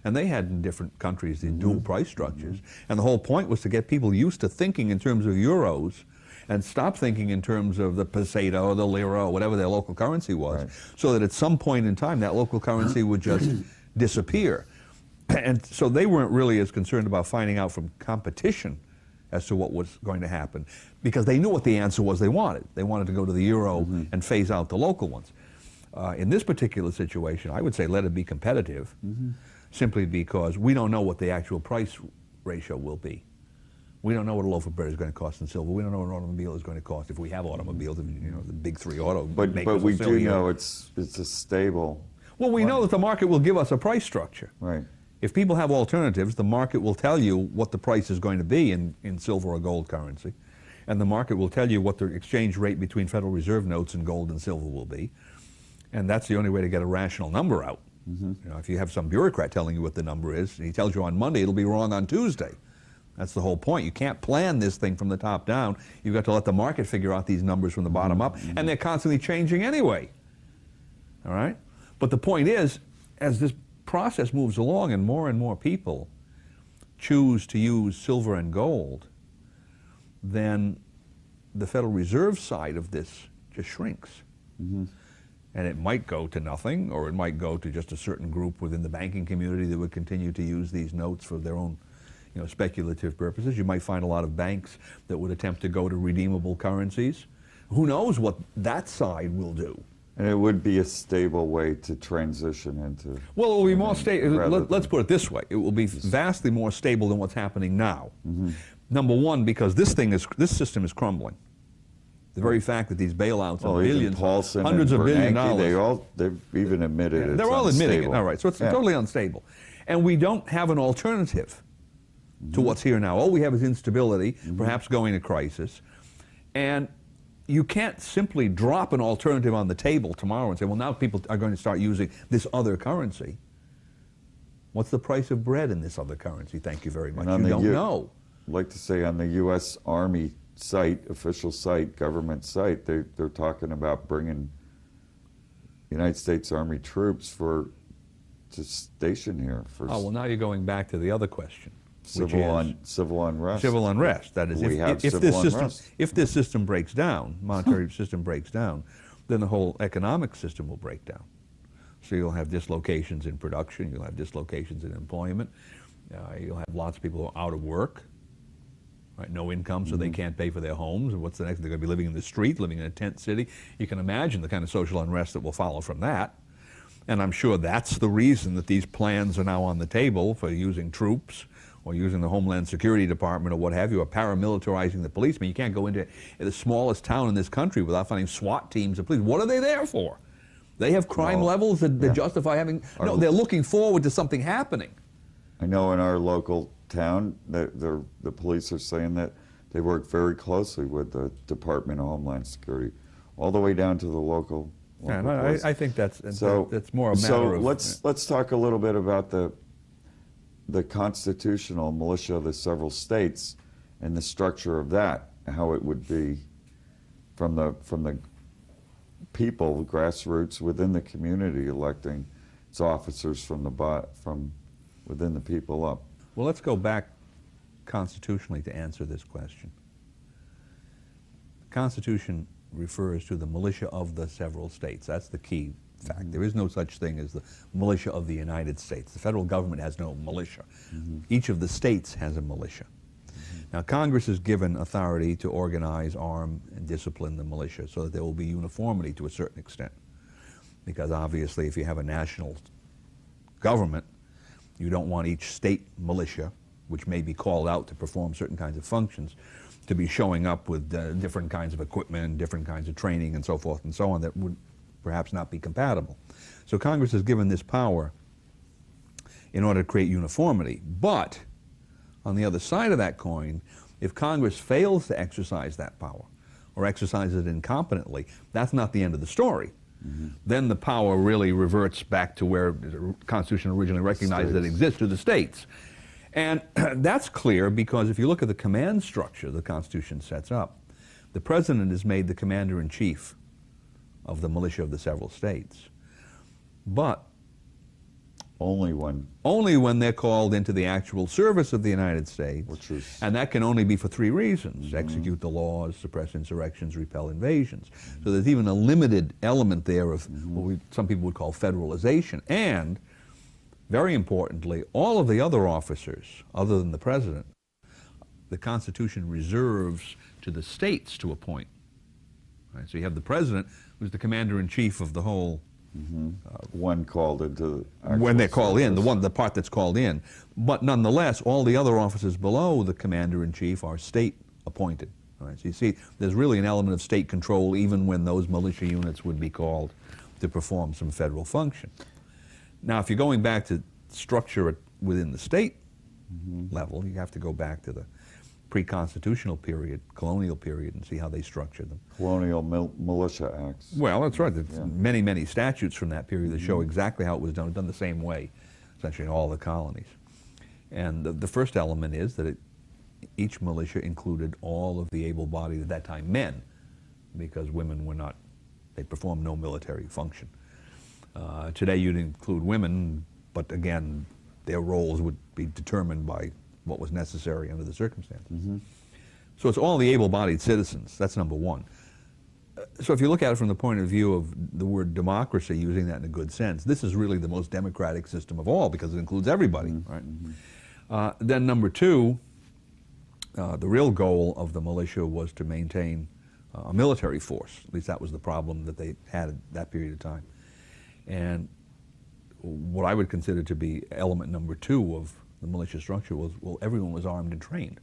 And they had in different countries these dual price structures. And the whole point was to get people used to thinking in terms of euros and stop thinking in terms of the peseta or the lira or whatever their local currency was, so that at some point in time that local currency would just disappear. And so they weren't really as concerned about finding out from competition as to what was going to happen, because they knew what the answer was they wanted. They wanted to go to the euro and phase out the local ones. In this particular situation, I would say let it be competitive, simply because we don't know what the actual price ratio will be. We don't know what a loaf of bread is going to cost in silver. We don't know what an automobile is going to cost if we have automobiles, you know, the big three auto makers. But we do know it's a stable... Well, we know that the market will give us a price structure. Right. If people have alternatives, the market will tell you what the price is going to be in silver or gold currency, and the market will tell you what the exchange rate between Federal Reserve notes and gold and silver will be, and that's the only way to get a rational number out. You know, if you have some bureaucrat telling you what the number is, and he tells you on Monday, it'll be wrong on Tuesday. That's the whole point. You can't plan this thing from the top down. You've got to let the market figure out these numbers from the bottom up, and they're constantly changing anyway. All right? But the point is, as this process moves along and more people choose to use silver and gold, then the Federal Reserve side of this just shrinks. And it might go to nothing, or it might go to just a certain group within the banking community that would continue to use these notes for their own, you know, speculative purposes. You might find a lot of banks that would attempt to go to redeemable currencies. Who knows what that side will do? And it would be a stable way to transition into... Well, it will be more stable. Let's put it this way. It will be vastly more stable than what's happening now. Number one, because this system is crumbling. The very fact that these bailouts of billions, Paulson hundreds of billion dollars... They've even admitted it's they're all unstable. admitting it. All right, so it's totally unstable. And we don't have an alternative to what's here now. All we have is instability, perhaps going to crisis. And you can't simply drop an alternative on the table tomorrow and say, well, now people are going to start using this other currency. What's the price of bread in this other currency? Thank you very much. You don't know. I'd like to say on the U.S. Army site, official site, government site, they're talking about bringing United States Army troops to station here. Oh, well, now you're going back to the other question. Civil unrest. Civil unrest. That is, if this system breaks down, monetary system breaks down, then the whole economic system will break down. So you'll have dislocations in production, you'll have dislocations in employment, you'll have lots of people who are out of work, right? No income, so they can't pay for their homes. And what's the next? They're going to be living in the street, living in a tent city. You can imagine the kind of social unrest that will follow from that. And I'm sure that's the reason that these plans are now on the table for using troops, or using the Homeland Security Department or what have you, or paramilitarizing the police. I mean, you can't go into the smallest town in this country without finding SWAT teams of police. What are they there for? They have crime No. levels that Yeah. justify having... No, they're looking forward to something happening. I know in our local town, the police are saying that they work very closely with the Department of Homeland Security, all the way down to the local And police. I think that's more a matter so of... let's talk a little bit about the constitutional militia of the several states and the structure of that, how it would be from the people, grassroots within the community, electing its officers from within the people up. Well, let's go back constitutionally to answer this question. The Constitution refers to the militia of the several states. That's the key fact. Mm-hmm. There is no such thing as the militia of the United States. The federal government has no militia. Mm-hmm. Each of the states has a militia. Mm-hmm. Now, Congress is given authority to organize, arm, and discipline the militia so that there will be uniformity to a certain extent. Because obviously, if you have a national government, you don't want each state militia, which may be called out to perform certain kinds of functions, to be showing up with different kinds of equipment, different kinds of training, and so forth and so on, that would perhaps not be compatible. So Congress is given this power in order to create uniformity. But on the other side of that coin, if Congress fails to exercise that power, or exercises it incompetently, that's not the end of the story. Mm-hmm. Then the power really reverts back to where the Constitution originally recognized that it exists, to the states. And that's clear because if you look at the command structure the Constitution sets up, the President is made the Commander-in-Chief of the militia of the several states. But Only when they're called into the actual service of the United States, and that can only be for three reasons: execute the laws, suppress insurrections, repel invasions. So there's even a limited element there of what some people would call federalization. And very importantly, all of the other officers, other than the President, the Constitution reserves to the states to appoint. Right? So you have the President, who's the Commander-in-Chief of the whole. When called into when they're called in, the part that's called in. But nonetheless, all the other officers below the Commander-in-Chief are state appointed. Right? So you see, there's really an element of state control even when those militia units would be called to perform some federal function. Now, if you're going back to structure within the state level, you have to go back to the pre-constitutional period, colonial period, and see how they structured them. Colonial militia acts. Well, that's right. There's many, many statutes from that period that show exactly how it was done the same way, essentially in all the colonies. And the first element is that each militia included all of the able-bodied, at that time, men, because women were not, they performed no military function. Today you'd include women, but again, their roles would be determined by what was necessary under the circumstances. So it's all the able-bodied citizens. That's number one. So if you look at it from the point of view of the word democracy, using that in a good sense, this is really the most democratic system of all because it includes everybody, right? Then number two, the real goal of the militia was to maintain a military force. At least that was the problem that they had at that period of time. And what I would consider to be element number two of the militia structure was, well, everyone was armed and trained.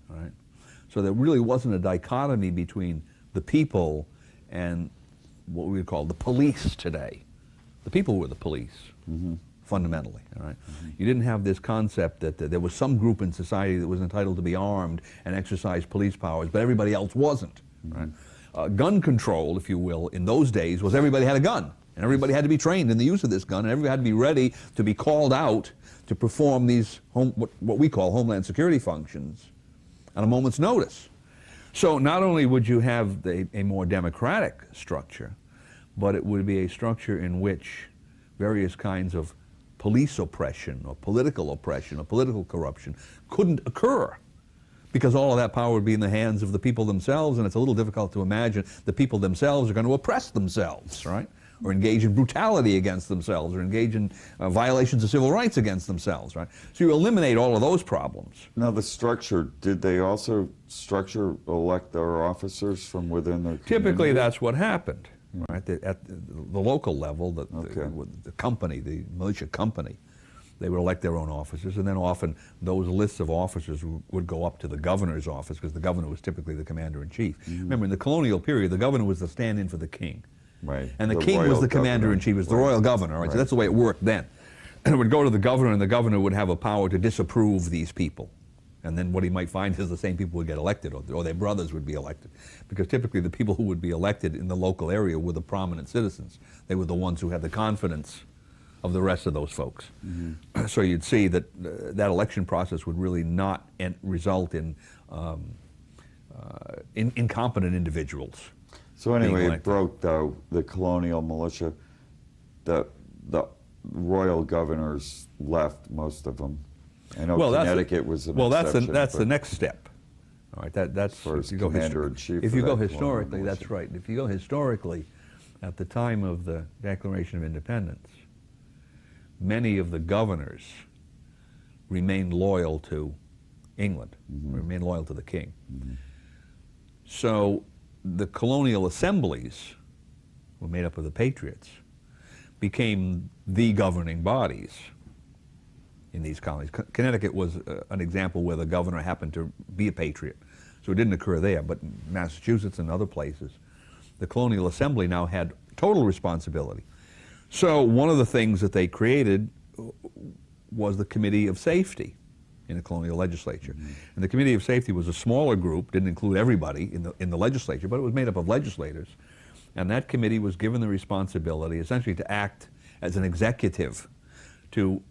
Right? So there really wasn't a dichotomy between the people and what we would call the police today. The people were the police, fundamentally. All right? You didn't have this concept that there was some group in society that was entitled to be armed and exercise police powers, but everybody else wasn't. Right? Gun control, if you will, in those days was everybody had a gun. And everybody had to be trained in the use of this gun, and everybody had to be ready to be called out to perform these, what we call Homeland Security functions, at a moment's notice. So not only would you have a more democratic structure, but it would be a structure in which various kinds of police oppression or political corruption couldn't occur, because all of that power would be in the hands of the people themselves, and it's a little difficult to imagine the people themselves are going to oppress themselves, right? Or engage in brutality against themselves, or engage in violations of civil rights against themselves, right? So you eliminate all of those problems. Now the structure, did they also elect their officers from within their community? Typically that's what happened, right? At the local level, the company, the militia company, they would elect their own officers, and then often those lists of officers would go up to the governor's office, because the governor was typically the commander-in-chief. Remember, in the colonial period, the governor was the stand-in for the king. Right. And the The king was royal the commander-in-chief, was the governor. royal governor, right? Right. So that's the way it worked then. And it would go to the governor, and the governor would have a power to disapprove these people. And then what he might find is the same people would get elected, or their brothers would be elected. Because typically the people who would be elected in the local area were the prominent citizens. They were the ones who had the confidence of the rest of those folks. Mm-hmm. So you'd see that that election process would really not result in incompetent individuals. So anyway, it broke, though, the colonial militia. The royal governors left, most of them. I know Connecticut was an exception. That's the next step. All right, that's first if you go commander-in-chief. If you go historically, that's right. If you go historically, at the time of the Declaration of Independence, many of the governors remained loyal to England, mm-hmm. remained loyal to the king. Mm-hmm. So the colonial assemblies were made up of the patriots, became the governing bodies in these colonies. Connecticut was an example where the governor happened to be a patriot, so it didn't occur there, but Massachusetts and other places, the colonial assembly now had total responsibility. So one of the things that they created was the Committee of Safety in the colonial legislature. Mm-hmm. And the Committee of Safety was a smaller group, didn't include everybody in the legislature, but it was made up of legislators. And that committee was given the responsibility essentially to act as an executive to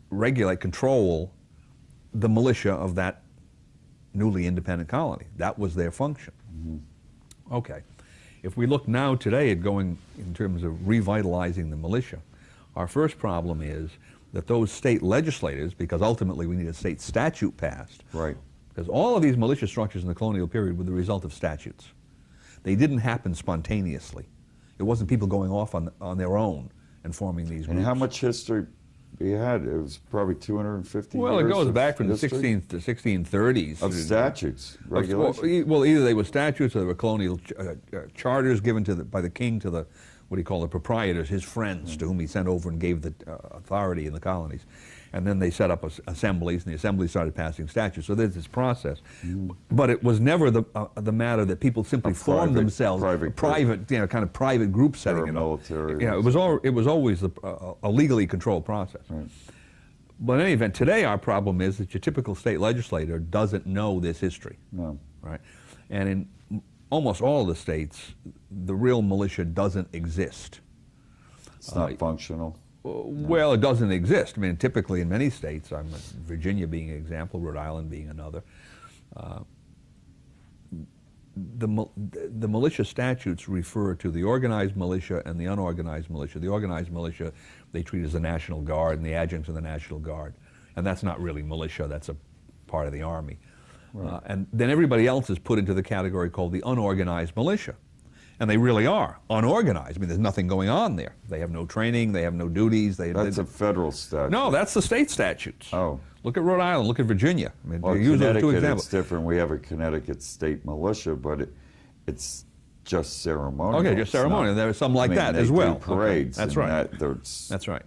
regulate, control the militia of that newly independent colony. That was their function. Mm-hmm. Okay. If we look now today at going in terms of revitalizing the militia, our first problem is that those state legislators, because ultimately we need a state statute passed, right? Because all of these militia structures in the colonial period were the result of statutes. They didn't happen spontaneously. It wasn't people going off on their own and forming these groups. And how much history we had? It was probably 250 years. Well, it goes back from history? the 16th to 1630s. Of statutes, regulations? Well, either they were statutes or they were colonial charters given by the king to the, what do you call, the proprietors, his friends, to whom he sent over and gave the authority in the colonies. And then they set up assemblies, and the assemblies started passing statutes. So there's this process. But it was never the matter that people simply formed themselves, private, kind of private group setting it up. It was always a legally controlled process. Right. But in any event, today our problem is that your typical state legislator doesn't know this history. No. Right? And in almost all of the states, the real militia doesn't exist. It's not functional. Well, it doesn't exist. I mean, typically in many states, Virginia being an example, Rhode Island being another, the militia statutes refer to the organized militia and the unorganized militia. The organized militia they treat as the National Guard and the adjuncts of the National Guard. And that's not really militia, that's a part of the Army. Right. And then everybody else is put into the category called the unorganized militia. And they really are unorganized. I mean, there's nothing going on there. They have no training, they have no duties. That's a federal statute. No, that's the state statutes. Oh. Look at Rhode Island, look at Virginia. I mean, well, use those two examples. It's different. We have a Connecticut state militia, but it's just ceremonial. Okay, just ceremonial. There's some like that as well. They do parades. Okay. That's right. That's right.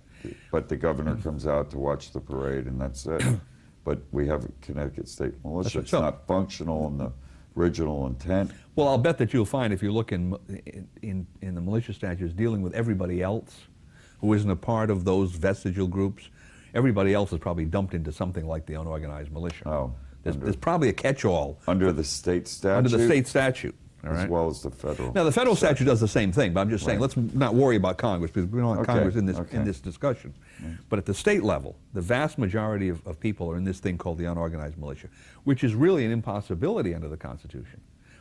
But the governor comes out to watch the parade, and that's it. But we have a Connecticut state militia. It's not functional in the original intent. Well, I'll bet that you'll find if you look in the militia statutes dealing with everybody else who isn't a part of those vestigial groups, everybody else is probably dumped into something like the unorganized militia. Oh. There's probably a catch-all. Under the state statute? Under the state statute. All right? As well as the federal. Now, the federal statute does the same thing, but I'm just saying, let's not worry about Congress, because we don't have Congress in this discussion. But at the state level, the vast majority of people are in this thing called the unorganized militia, which is really an impossibility under the Constitution.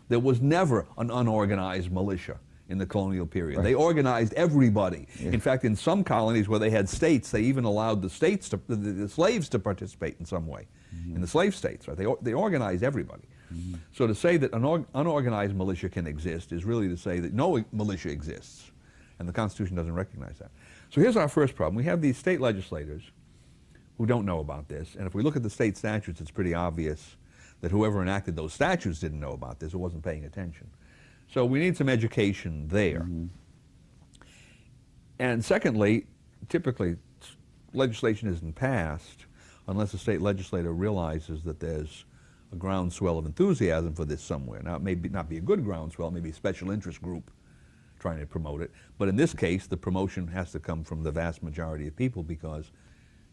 There was never an unorganized militia in the colonial period. Right. They organized everybody. Yeah. In fact, in some colonies where they had states, they even allowed the slaves to participate in some way. In the slave states, right? They organized everybody. So to say that an unorganized militia can exist is really to say that no militia exists, and the Constitution doesn't recognize that. So here's our first problem. We have these state legislators who don't know about this, and if we look at the state statutes, it's pretty obvious that whoever enacted those statutes didn't know about this or wasn't paying attention. So we need some education there. And secondly, typically legislation isn't passed unless the state legislator realizes that there's a groundswell of enthusiasm for this somewhere. Now, it may not be a good groundswell, it may be a special interest group trying to promote it. But in this case, the promotion has to come from the vast majority of people, because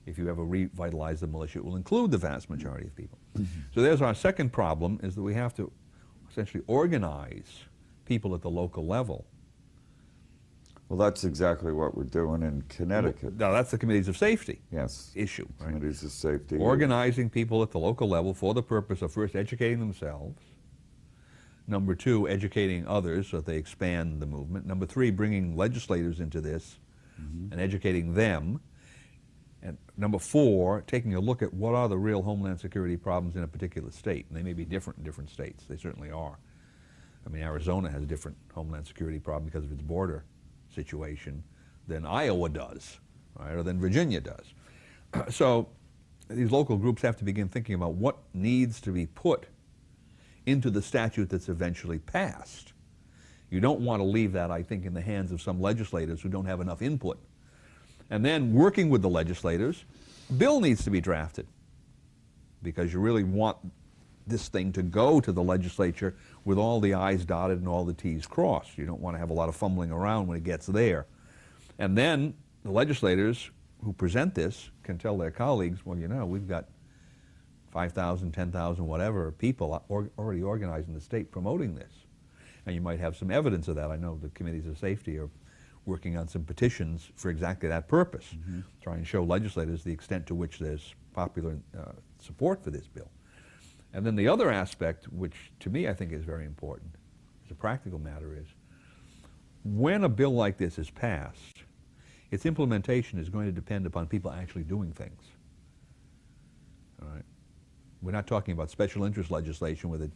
if you ever revitalize the militia, it will include the vast majority of people. So there's our second problem, is that we have to essentially organize people at the local level. Well, that's exactly what we're doing in Connecticut. Now, that's the committees of safety Yes. issue. Right? Committees of safety. Organizing people at the local level for the purpose of first educating themselves, number two, educating others so that they expand the movement, number three, bringing legislators into this and educating them, and number four, taking a look at what are the real homeland security problems in a particular state. And they may be different in different states. They certainly are. I mean, Arizona has a different homeland security problem because of its border situation than Iowa does, right, or than Virginia does. So these local groups have to begin thinking about what needs to be put into the statute that's eventually passed. You don't want to leave that, I think, in the hands of some legislators who don't have enough input. And then, working with the legislators, a bill needs to be drafted, because you really want this thing to go to the legislature with all the I's dotted and all the T's crossed. You don't want to have a lot of fumbling around when it gets there. And then the legislators who present this can tell their colleagues, well, you know, we've got 5,000, 10,000, whatever people already organized in the state promoting this. And you might have some evidence of that. I know the committees of safety are working on some petitions for exactly that purpose, trying to show legislators the extent to which there's popular support for this bill. And then the other aspect, which to me I think is very important, as a practical matter, is when a bill like this is passed, its implementation is going to depend upon people actually doing things. All right? We're not talking about special interest legislation where the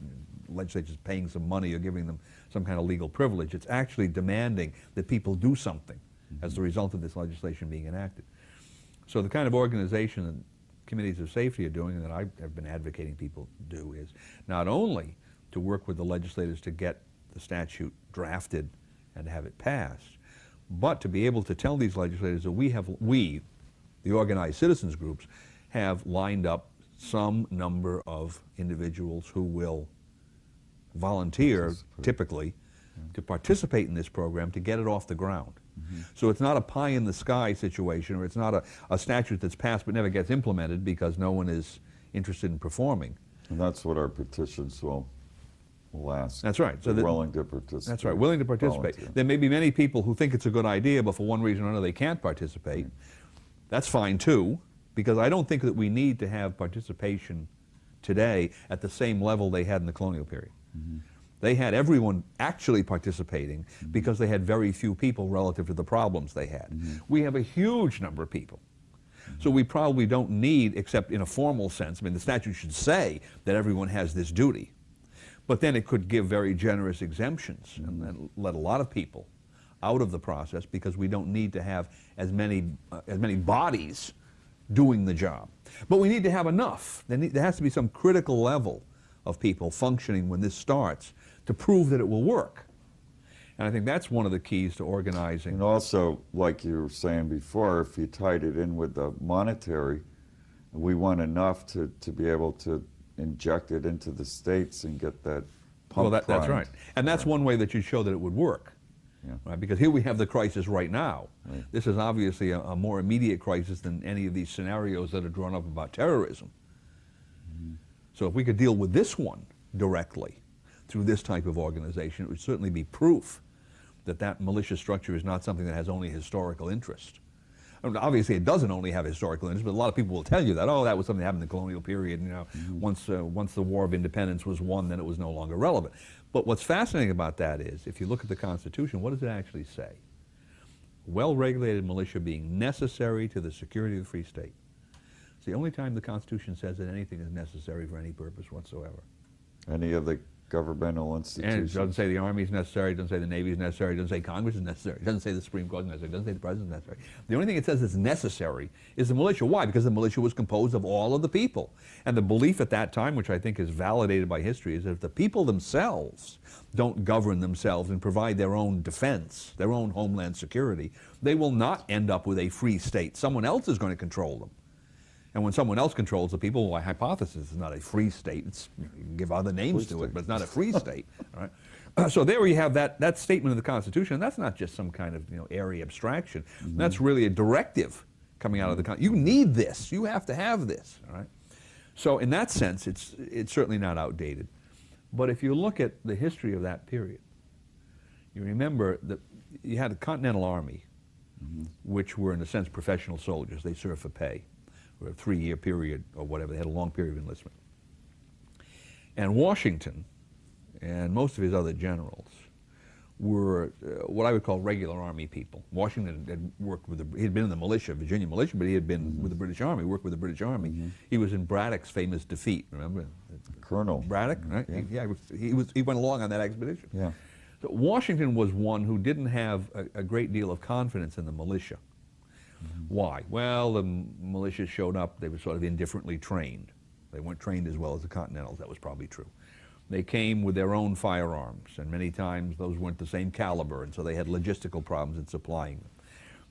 legislature's paying some money or giving them some kind of legal privilege. It's actually demanding that people do something as the result of this legislation being enacted. So the kind of organization that committees of safety are doing, and that I have been advocating people do, is not only to work with the legislators to get the statute drafted and have it passed, but to be able to tell these legislators that we, the organized citizens groups, have lined up some number of individuals who will volunteer, typically, to participate in this program to get it off the ground. So it's not a pie-in-the-sky situation, or it's not a statute that's passed but never gets implemented because no one is interested in performing. And that's what our petitions will ask. That's right. So they're willing to participate. That's right, willing to participate. Volunteer. There may be many people who think it's a good idea, but for one reason or another they can't participate. That's fine too, because I don't think that we need to have participation today at the same level they had in the colonial period. They had everyone actually participating because they had very few people relative to the problems they had. We have a huge number of people. So we probably don't need, except in a formal sense, I mean, the statute should say that everyone has this duty. But then it could give very generous exemptions and then let a lot of people out of the process, because we don't need to have as many bodies doing the job. But we need to have enough. There has to be some critical level of people functioning when this starts to prove that it will work. And I think that's one of the keys to organizing. And also, like you were saying before, if you tied it in with the monetary, we want enough to be able to inject it into the states and get that pump Well, that's right. And that's one way that you show that it would work. Yeah. Right? Because here we have the crisis right now. Right. This is obviously a more immediate crisis than any of these scenarios that are drawn up about terrorism. So if we could deal with this one directly through this type of organization, it would certainly be proof that that militia structure is not something that has only historical interest. I mean, obviously, it doesn't only have historical interest, but a lot of people will tell you that, oh, that was something that happened in the colonial period. You know, once the War of Independence was won, then it was no longer relevant. But what's fascinating about that is, if you look at the Constitution, what does it actually say? Well-regulated militia being necessary to the security of the free state. It's the only time the Constitution says that anything is necessary for any purpose whatsoever. Any of the governmental And institutions. it doesn't say the Army is necessary, it doesn't say the Navy is necessary, it doesn't say Congress is necessary, it doesn't say the Supreme Court is necessary, it doesn't say the President is necessary. The only thing it says is necessary is the militia. Why? Because the militia was composed of all of the people. And the belief at that time, which I think is validated by history, is that if the people themselves don't govern themselves and provide their own defense, their own homeland security, they will not end up with a free state. Someone else is going to control them. And when someone else controls the people, my hypothesis is not a free state. It's, you can give other names to it, but it's not a free state. All right? So there we have that statement of the Constitution. That's not just some kind of airy abstraction. That's really a directive coming out of the Constitution. You need this. You have to have this. All right. So in that sense, it's certainly not outdated. But if you look at the history of that period, you remember that you had a Continental Army, which were in a sense professional soldiers. They served for pay, or a 3-year period or whatever. They had a long period of enlistment. And Washington and most of his other generals were what I would call regular Army people. Washington had worked with he had been in the militia, Virginia militia, but he had been with the British Army, worked with the British Army. He was in Braddock's famous defeat, remember? Colonel. Braddock, right? Yeah. He went along on that expedition. Yeah. So Washington was one who didn't have a great deal of confidence in the militia. Why? Well, the militia showed up, they were sort of indifferently trained. They weren't trained as well as the Continentals, that was probably true. They came with their own firearms, and many times those weren't the same caliber, and so they had logistical problems in supplying them.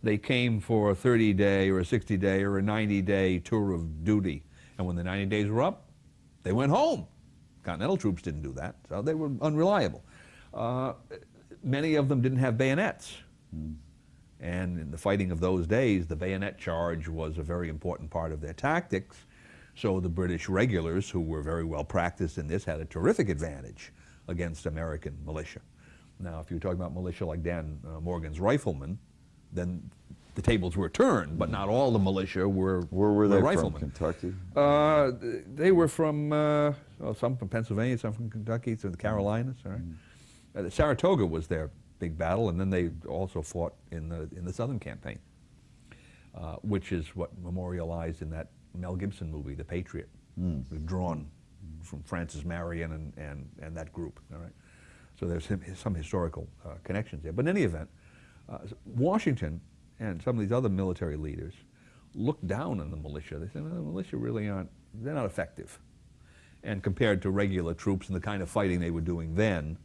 They came for a 30-day or a 60-day or a 90-day tour of duty, and when the 90 days were up, they went home. Continental troops didn't do that, so they were unreliable. Many of them didn't have bayonets. And in the fighting of those days, the bayonet charge was a very important part of their tactics. So the British regulars, who were very well practiced in this, had a terrific advantage against American militia. Now, if you're talking about militia like Dan Morgan's riflemen, then the tables were turned, but not all the militia were riflemen. From? Kentucky? They were from, some from Pennsylvania, some from Kentucky, some of the Carolinas. All right. Saratoga was their big battle, and then they also fought in the Southern Campaign, which is what memorialized in that Mel Gibson movie, The Patriot, drawn from Francis Marion and that group. All right, so there's some historical connections there. But in any event, Washington and some of these other military leaders looked down on the militia. They said, well, the militia really they're not effective. And compared to regular troops and the kind of fighting they were doing then,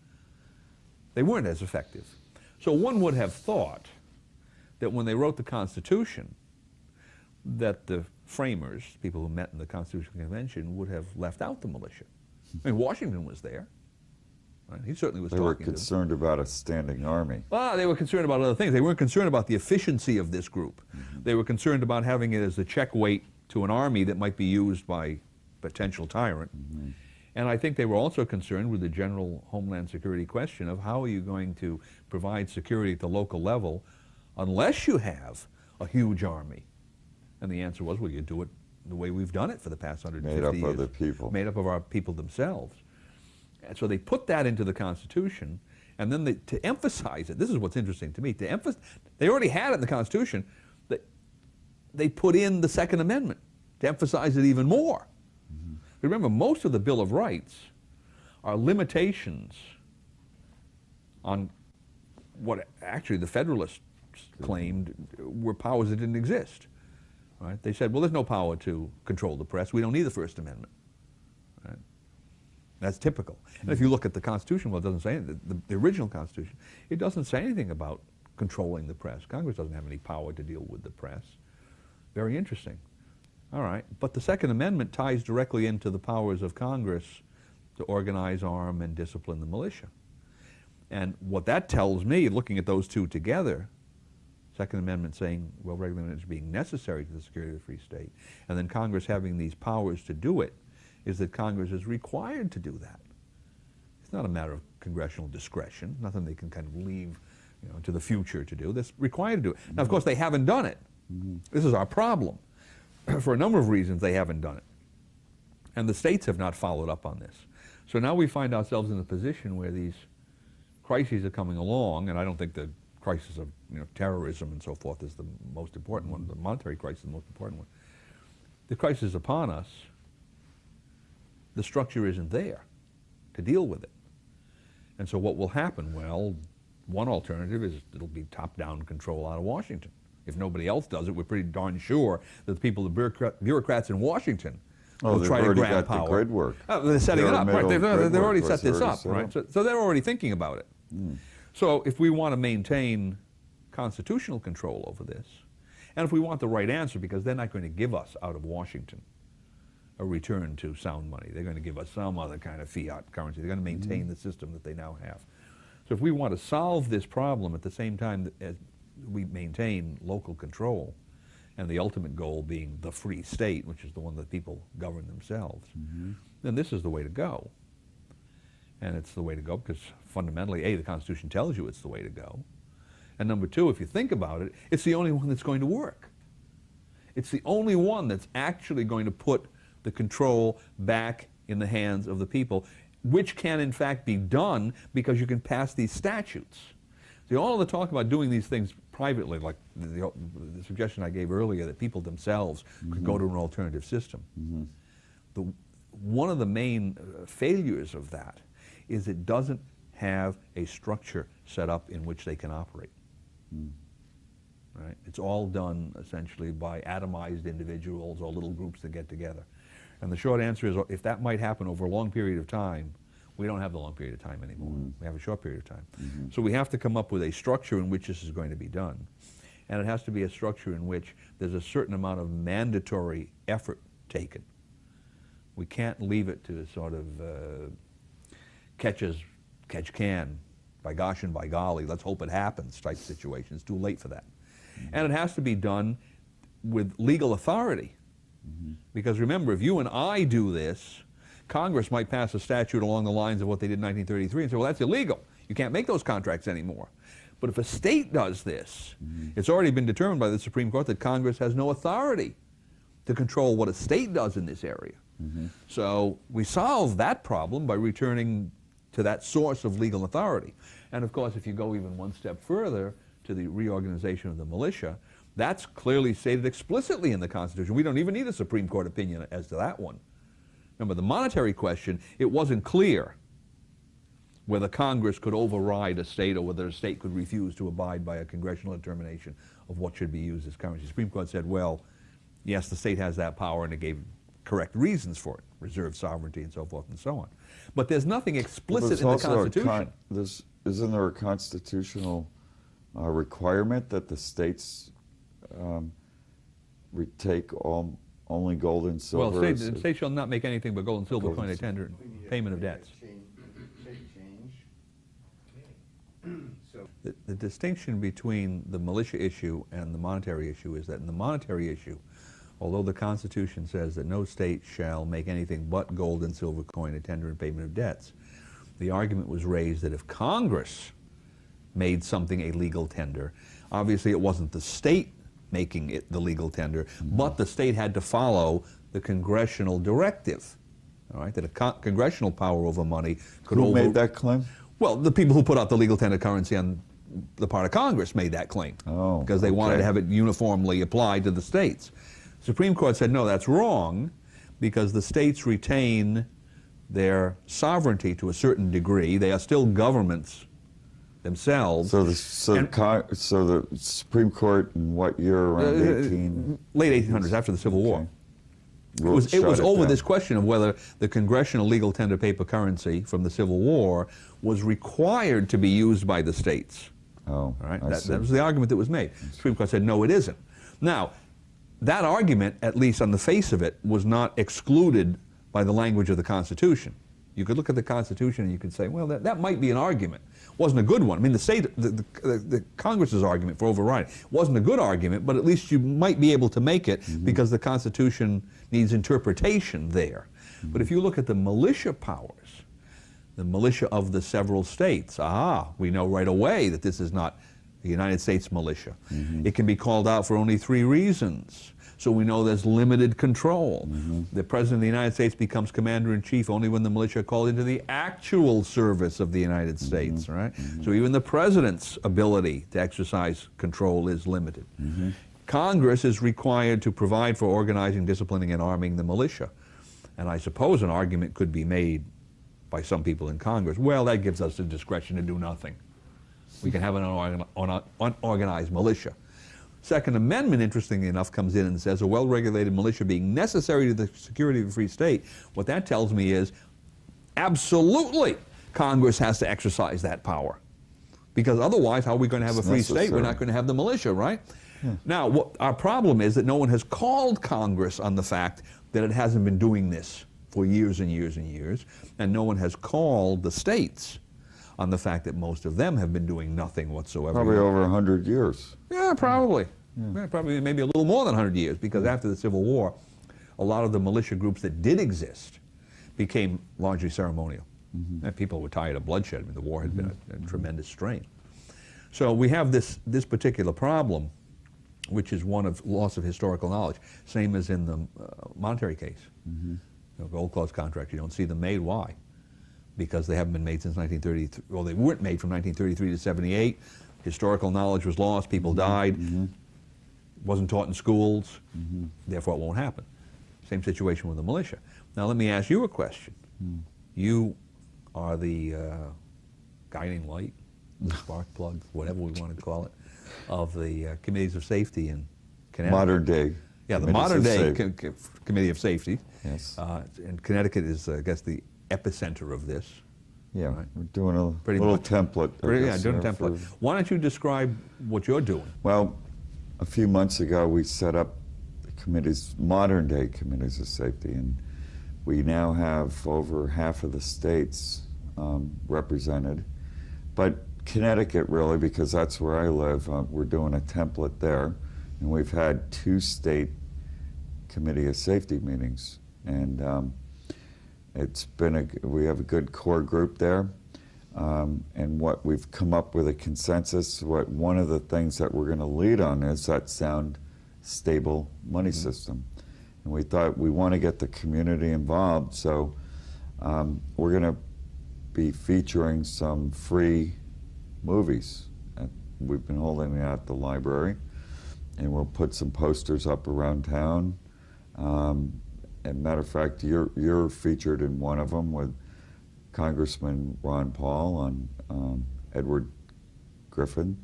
they weren't as effective. So one would have thought that when they wrote the Constitution, that the framers, people who met in the Constitutional Convention, would have left out the militia. I mean, Washington was there. Right? He certainly was They were concerned about a standing army. Well, they were concerned about other things. They weren't concerned about the efficiency of this group. They were concerned about having it as a check weight to an army that might be used by a potential tyrant. And I think they were also concerned with the general Homeland Security question of how are you going to provide security at the local level unless you have a huge army. And the answer was, well, you do it the way we've done it for the past 150 years. Made up of the people. Made up of our people themselves. And so they put that into the Constitution, and then to emphasize it, this is what's interesting to me, they already had it in the Constitution, they put in the Second Amendment to emphasize it even more. Remember, most of the Bill of Rights are limitations on what actually the Federalists claimed were powers that didn't exist. Right? They said, well, there's no power to control the press. We don't need the First Amendment. Right? That's typical. And if you look at the Constitution, well, it doesn't say anything. The original Constitution, it doesn't say anything about controlling the press. Congress doesn't have any power to deal with the press. Very interesting. All right, but the Second Amendment ties directly into the powers of Congress to organize, arm, and discipline the militia. And what that tells me, looking at those two together, Second Amendment saying, well, regular military is being necessary to the security of the free state, and then Congress having these powers to do it, is that Congress is required to do that. It's not a matter of congressional discretion, nothing they can kind of leave to the future to do. They're required to do it. Now, of course, they haven't done it. This is our problem. For a number of reasons, they haven't done it. And the states have not followed up on this. So now we find ourselves in a position where these crises are coming along, and I don't think the crisis of terrorism and so forth is the most important one. The monetary crisis is the most important one. The crisis upon us, the structure isn't there to deal with it. And so what will happen? Well, one alternative is it'll be top-down control out of Washington. If nobody else does it, we're pretty darn sure that the people, the bureaucrats in Washington will try to grab power. The grid work. They're setting it up, right? They've already set this up, right? So they're already thinking about it. So if we want to maintain constitutional control over this, and if we want the right answer, because they're not going to give us out of Washington a return to sound money. They're going to give us some other kind of fiat currency. They're going to maintain the system that they now have. So if we want to solve this problem at the same time as we maintain local control, and the ultimate goal being the free state, which is the one that people govern themselves, then this is the way to go. And it's the way to go because fundamentally, A, the Constitution tells you it's the way to go. And number two, if you think about it, it's the only one that's going to work. It's the only one that's actually going to put the control back in the hands of the people, which can in fact be done because you can pass these statutes. See, all of the talk about doing these things privately, like the suggestion I gave earlier that people themselves could go to an alternative system. One of the main failures of that is it doesn't have a structure set up in which they can operate. Right? It's all done essentially by atomized individuals or little groups that get together. And the short answer is, if that might happen over a long period of time, we don't have the long period of time anymore. We have a short period of time. So we have to come up with a structure in which this is going to be done. And it has to be a structure in which there's a certain amount of mandatory effort taken. We can't leave it to sort of catch can, by gosh and by golly, let's hope it happens type situation. It's too late for that. And it has to be done with legal authority. Because remember, if you and I do this, Congress might pass a statute along the lines of what they did in 1933 and say, well, that's illegal. You can't make those contracts anymore. But if a state does this, it's already been determined by the Supreme Court that Congress has no authority to control what a state does in this area. So we solve that problem by returning to that source of legal authority. And of course, if you go even one step further to the reorganization of the militia, that's clearly stated explicitly in the Constitution. We don't even need a Supreme Court opinion as to that one. Remember, the monetary question, it wasn't clear whether Congress could override a state or whether a state could refuse to abide by a congressional determination of what should be used as currency. The Supreme Court said, well, yes, the state has that power, and it gave correct reasons for it, reserved sovereignty and so forth and so on. But there's nothing explicit in the Constitution. Isn't there a constitutional requirement that the states retake only gold and silver? Well, the state shall not make anything but gold and silver coin of tender in payment of debts. The distinction between the militia issue and the monetary issue is that in the monetary issue, although the Constitution says that no state shall make anything but gold and silver coin of tender in payment of debts, the argument was raised that if Congress made something a legal tender, obviously it wasn't the state making it the legal tender, but the state had to follow the congressional directive, all right, that a congressional power over money could Who made that claim? Well, the people who put out the legal tender currency on the part of Congress made that claim because they wanted to have it uniformly applied to the states. The Supreme Court said, no, that's wrong because the states retain their sovereignty to a certain degree. They are still governments themselves. So the Supreme Court in what year, around late 1800s, after the Civil War. It was over this question of whether the congressional legal tender paper currency from the Civil War was required to be used by the states. Oh, all right? That was the argument that was made. The Supreme Court said, no, it isn't. Now, that argument, at least on the face of it, was not excluded by the language of the Constitution. You could look at the Constitution and you could say, well, that might be an argument. It wasn't a good one. I mean, the Congress's argument for overriding wasn't a good argument, but at least you might be able to make it because the Constitution needs interpretation there. But if you look at the militia powers, the militia of the several states, we know right away that this is not the United States militia. It can be called out for only 3 reasons. So we know there's limited control. The President of the United States becomes Commander-in-Chief only when the militia are called into the actual service of the United States, right? So even the President's ability to exercise control is limited. Congress is required to provide for organizing, disciplining, and arming the militia. And I suppose an argument could be made by some people in Congress, well, that gives us the discretion to do nothing. We can have an unorganized militia. Second Amendment, interestingly enough, comes in and says a well-regulated militia being necessary to the security of a free state. What that tells me is absolutely Congress has to exercise that power. Because otherwise, how are we going to have a free state? We're not going to have the militia, right? Now, our problem is that no one has called Congress on the fact that it hasn't been doing this for years and years and years, and no one has called the states on the fact that most of them have been doing nothing whatsoever. Probably over 100 years. Yeah, probably. Yeah, probably maybe a little more than 100 years, because after the Civil War, a lot of the militia groups that did exist became largely ceremonial. And people were tired of bloodshed. I mean, the war had been a tremendous strain. So we have this particular problem, which is one of loss of historical knowledge, same as in the monetary case. You know, gold close contracts, you don't see them made. Why? Because they haven't been made since 1933. Well, they weren't made from 1933 to 78. Historical knowledge was lost. People died. Wasn't taught in schools. Therefore, it won't happen. Same situation with the militia. Now, let me ask you a question. You are the guiding light, the spark plug, whatever we want to call it, of the committees of safety in Connecticut. Modern day. Yeah, the modern day Committee of Safety. Yes. And Connecticut is, I guess, the epicenter of this. Yeah, right? we're doing a Pretty little much. template. Yeah, doing a template. Why don't you describe what you're doing? Well, a few months ago we set up the committees, modern day committees of safety, and we now have over half of the states represented. But Connecticut, really, because that's where I live, we're doing a template there, and we've had 2 state committee of safety meetings, and it's been we have a good core group there, and what we've come up with a consensus. One of the things that we're going to lead on is that sound, stable money system, and we thought we want to get the community involved, so we're going to be featuring some free movies. We've been holding it at the library, and we'll put some posters up around town. And matter of fact, you're featured in one of them with Congressman Ron Paul on Edward Griffin.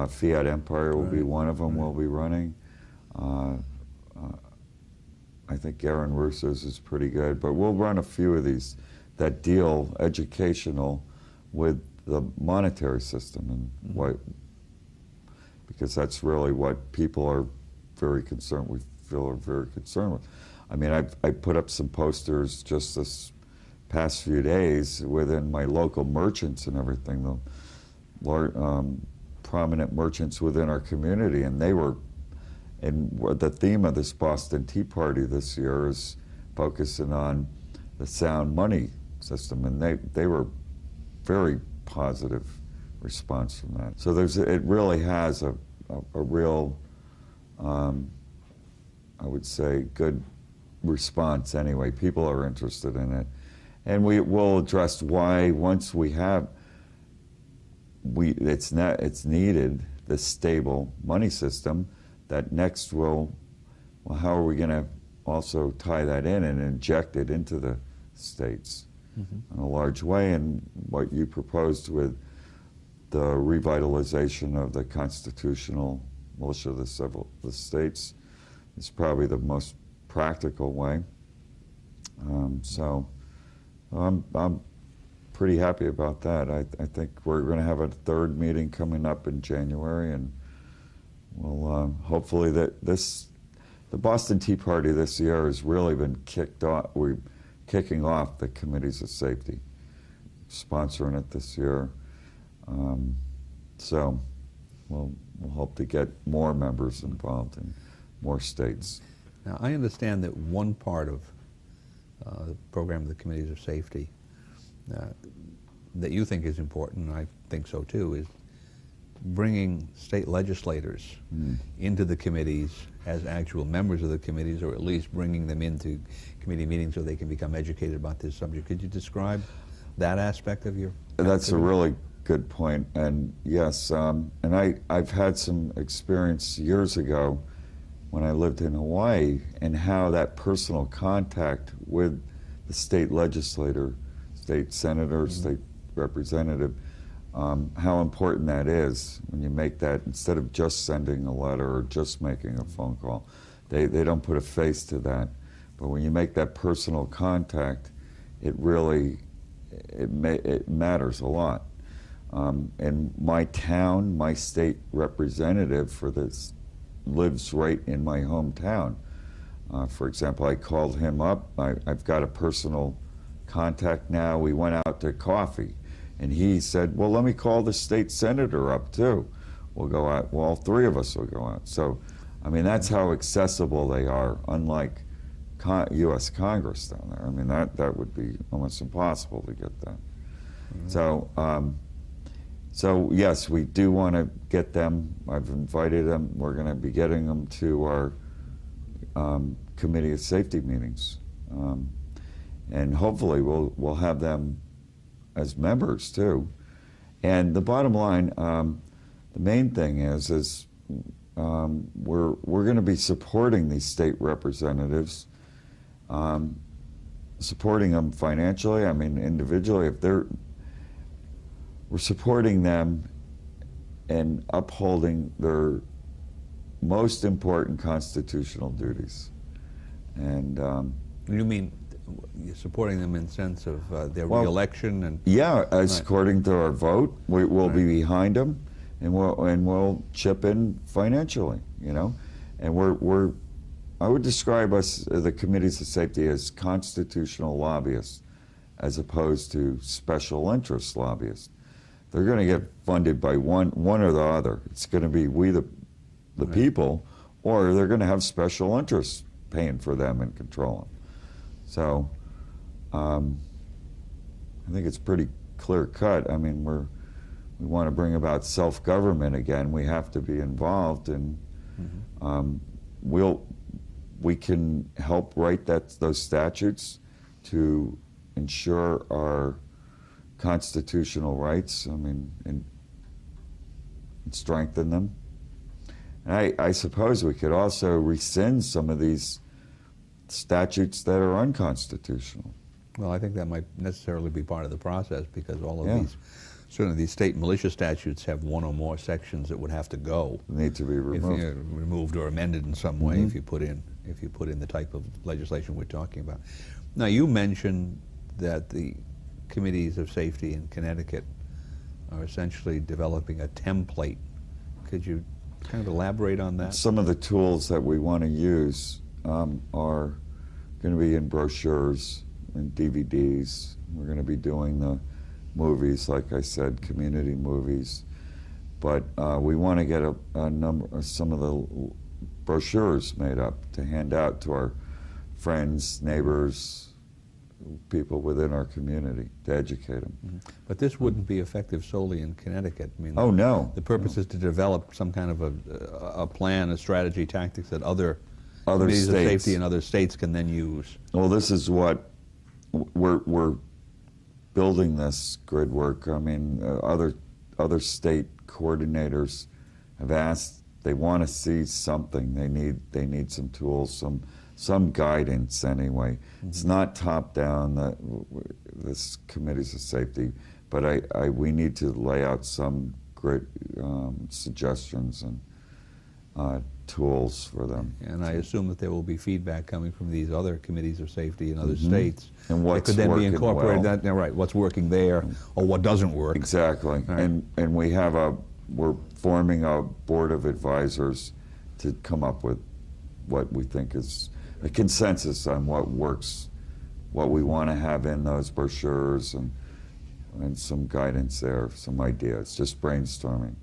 Fiat Empire will be one of them we'll be running. I think Aaron Russo's is pretty good, but we'll run a few of these that deal educational with the monetary system, and what, because that's really what people are very concerned, we feel are very concerned with. I mean, I put up some posters just this past few days within my local merchants and everything, the prominent merchants within our community, and they were, and the theme of this Boston Tea Party this year is focusing on the sound money system, and they were very positive response from that. So it really has a real, I would say, good response anyway. People are interested in it. And we will address why, once we have, it's needed, the stable money system, that next well, how are we going to also tie that in and inject it into the states in a large way? And what you proposed with the revitalization of the constitutional militia of the states is probably the most practical way. So I'm pretty happy about that. I think we're going to have a 3rd meeting coming up in January, and we'll hopefully the Boston Tea Party this year has really been kicked off. We're kicking off the committees of safety, sponsoring it this year. So we'll hope to get more members involved in more states. Now, I understand that one part of the program of the committees of safety that you think is important, and I think so too, is bringing state legislators into the committees as actual members of the committees, or at least bringing them into committee meetings so they can become educated about this subject. Could you describe that aspect of your activity? That's a really good point, and yes, and I've had some experience years ago when I lived in Hawaii, and how that personal contact with the state legislator, state senator, state representative, how important that is when you make that, instead of just sending a letter or just making a phone call. They don't put a face to that. But when you make that personal contact, it really, it matters a lot. And my town, my state representative for this lives right in my hometown. For example, I called him up. I've got a personal contact now. We went out to coffee. And he said, well, let me call the state senator up too. We'll go out, well, all three of us will go out. So, I mean, that's how accessible they are, unlike U.S. Congress down there. I mean, that would be almost impossible to get that. So yes, we do want to get them. I've invited them. We're going to be getting them to our Committee of Safety meetings. And hopefully we'll have them as members too. And the bottom line, the main thing is we're going to be supporting these state representatives, supporting them financially. I mean, individually, we're supporting them and upholding their most important constitutional duties. And you mean you're supporting them in the sense of their re-election? And yeah, right. According to our vote, we'll be behind them, and we'll chip in financially, you know. And I would describe us, the committees of safety, as constitutional lobbyists, as opposed to special interest lobbyists. They're going to get funded by one or the other. It's going to be we the right. people, or they're going to have special interests paying for them and controlling them. So I think it's pretty clear cut. I mean, we want to bring about self-government again. We have to be involved, and we can help write those statutes to ensure our constitutional rights. I mean, and strengthen them. And I suppose we could also rescind some of these statutes that are unconstitutional. Well, I think that might necessarily be part of the process, because all of these, certainly these state militia statutes have one or more sections that would have to go. Need to be removed. Removed or amended in some way if you put in the type of legislation we're talking about. Now, you mentioned that the committees of safety in Connecticut are essentially developing a template. Could you kind of elaborate on that? Some of the tools that we want to use are going to be in brochures and DVDs. We're going to be doing the movies, like I said, community movies. But we want to get some of the brochures made up to hand out to our friends, neighbors, people within our community, to educate them. But this wouldn't be effective solely in Connecticut. I mean, no. The purpose is to develop some kind of a plan, a strategy, tactics that other committees of safety in other states can then use. Well, this is what we're building this grid work. I mean, other state coordinators have asked. They want to see something. They need some tools, some guidance anyway. It's not top down, this committees of safety, but we need to lay out some great suggestions and tools for them. And I assume that there will be feedback coming from these other committees of safety in other states. And what's that could then be working incorporated. well. Right, what's working there or what doesn't work. Exactly. Right. And we're forming a board of advisors to come up with what we think is a consensus on what works, what we want to have in those brochures, and some guidance there, some ideas, just brainstorming.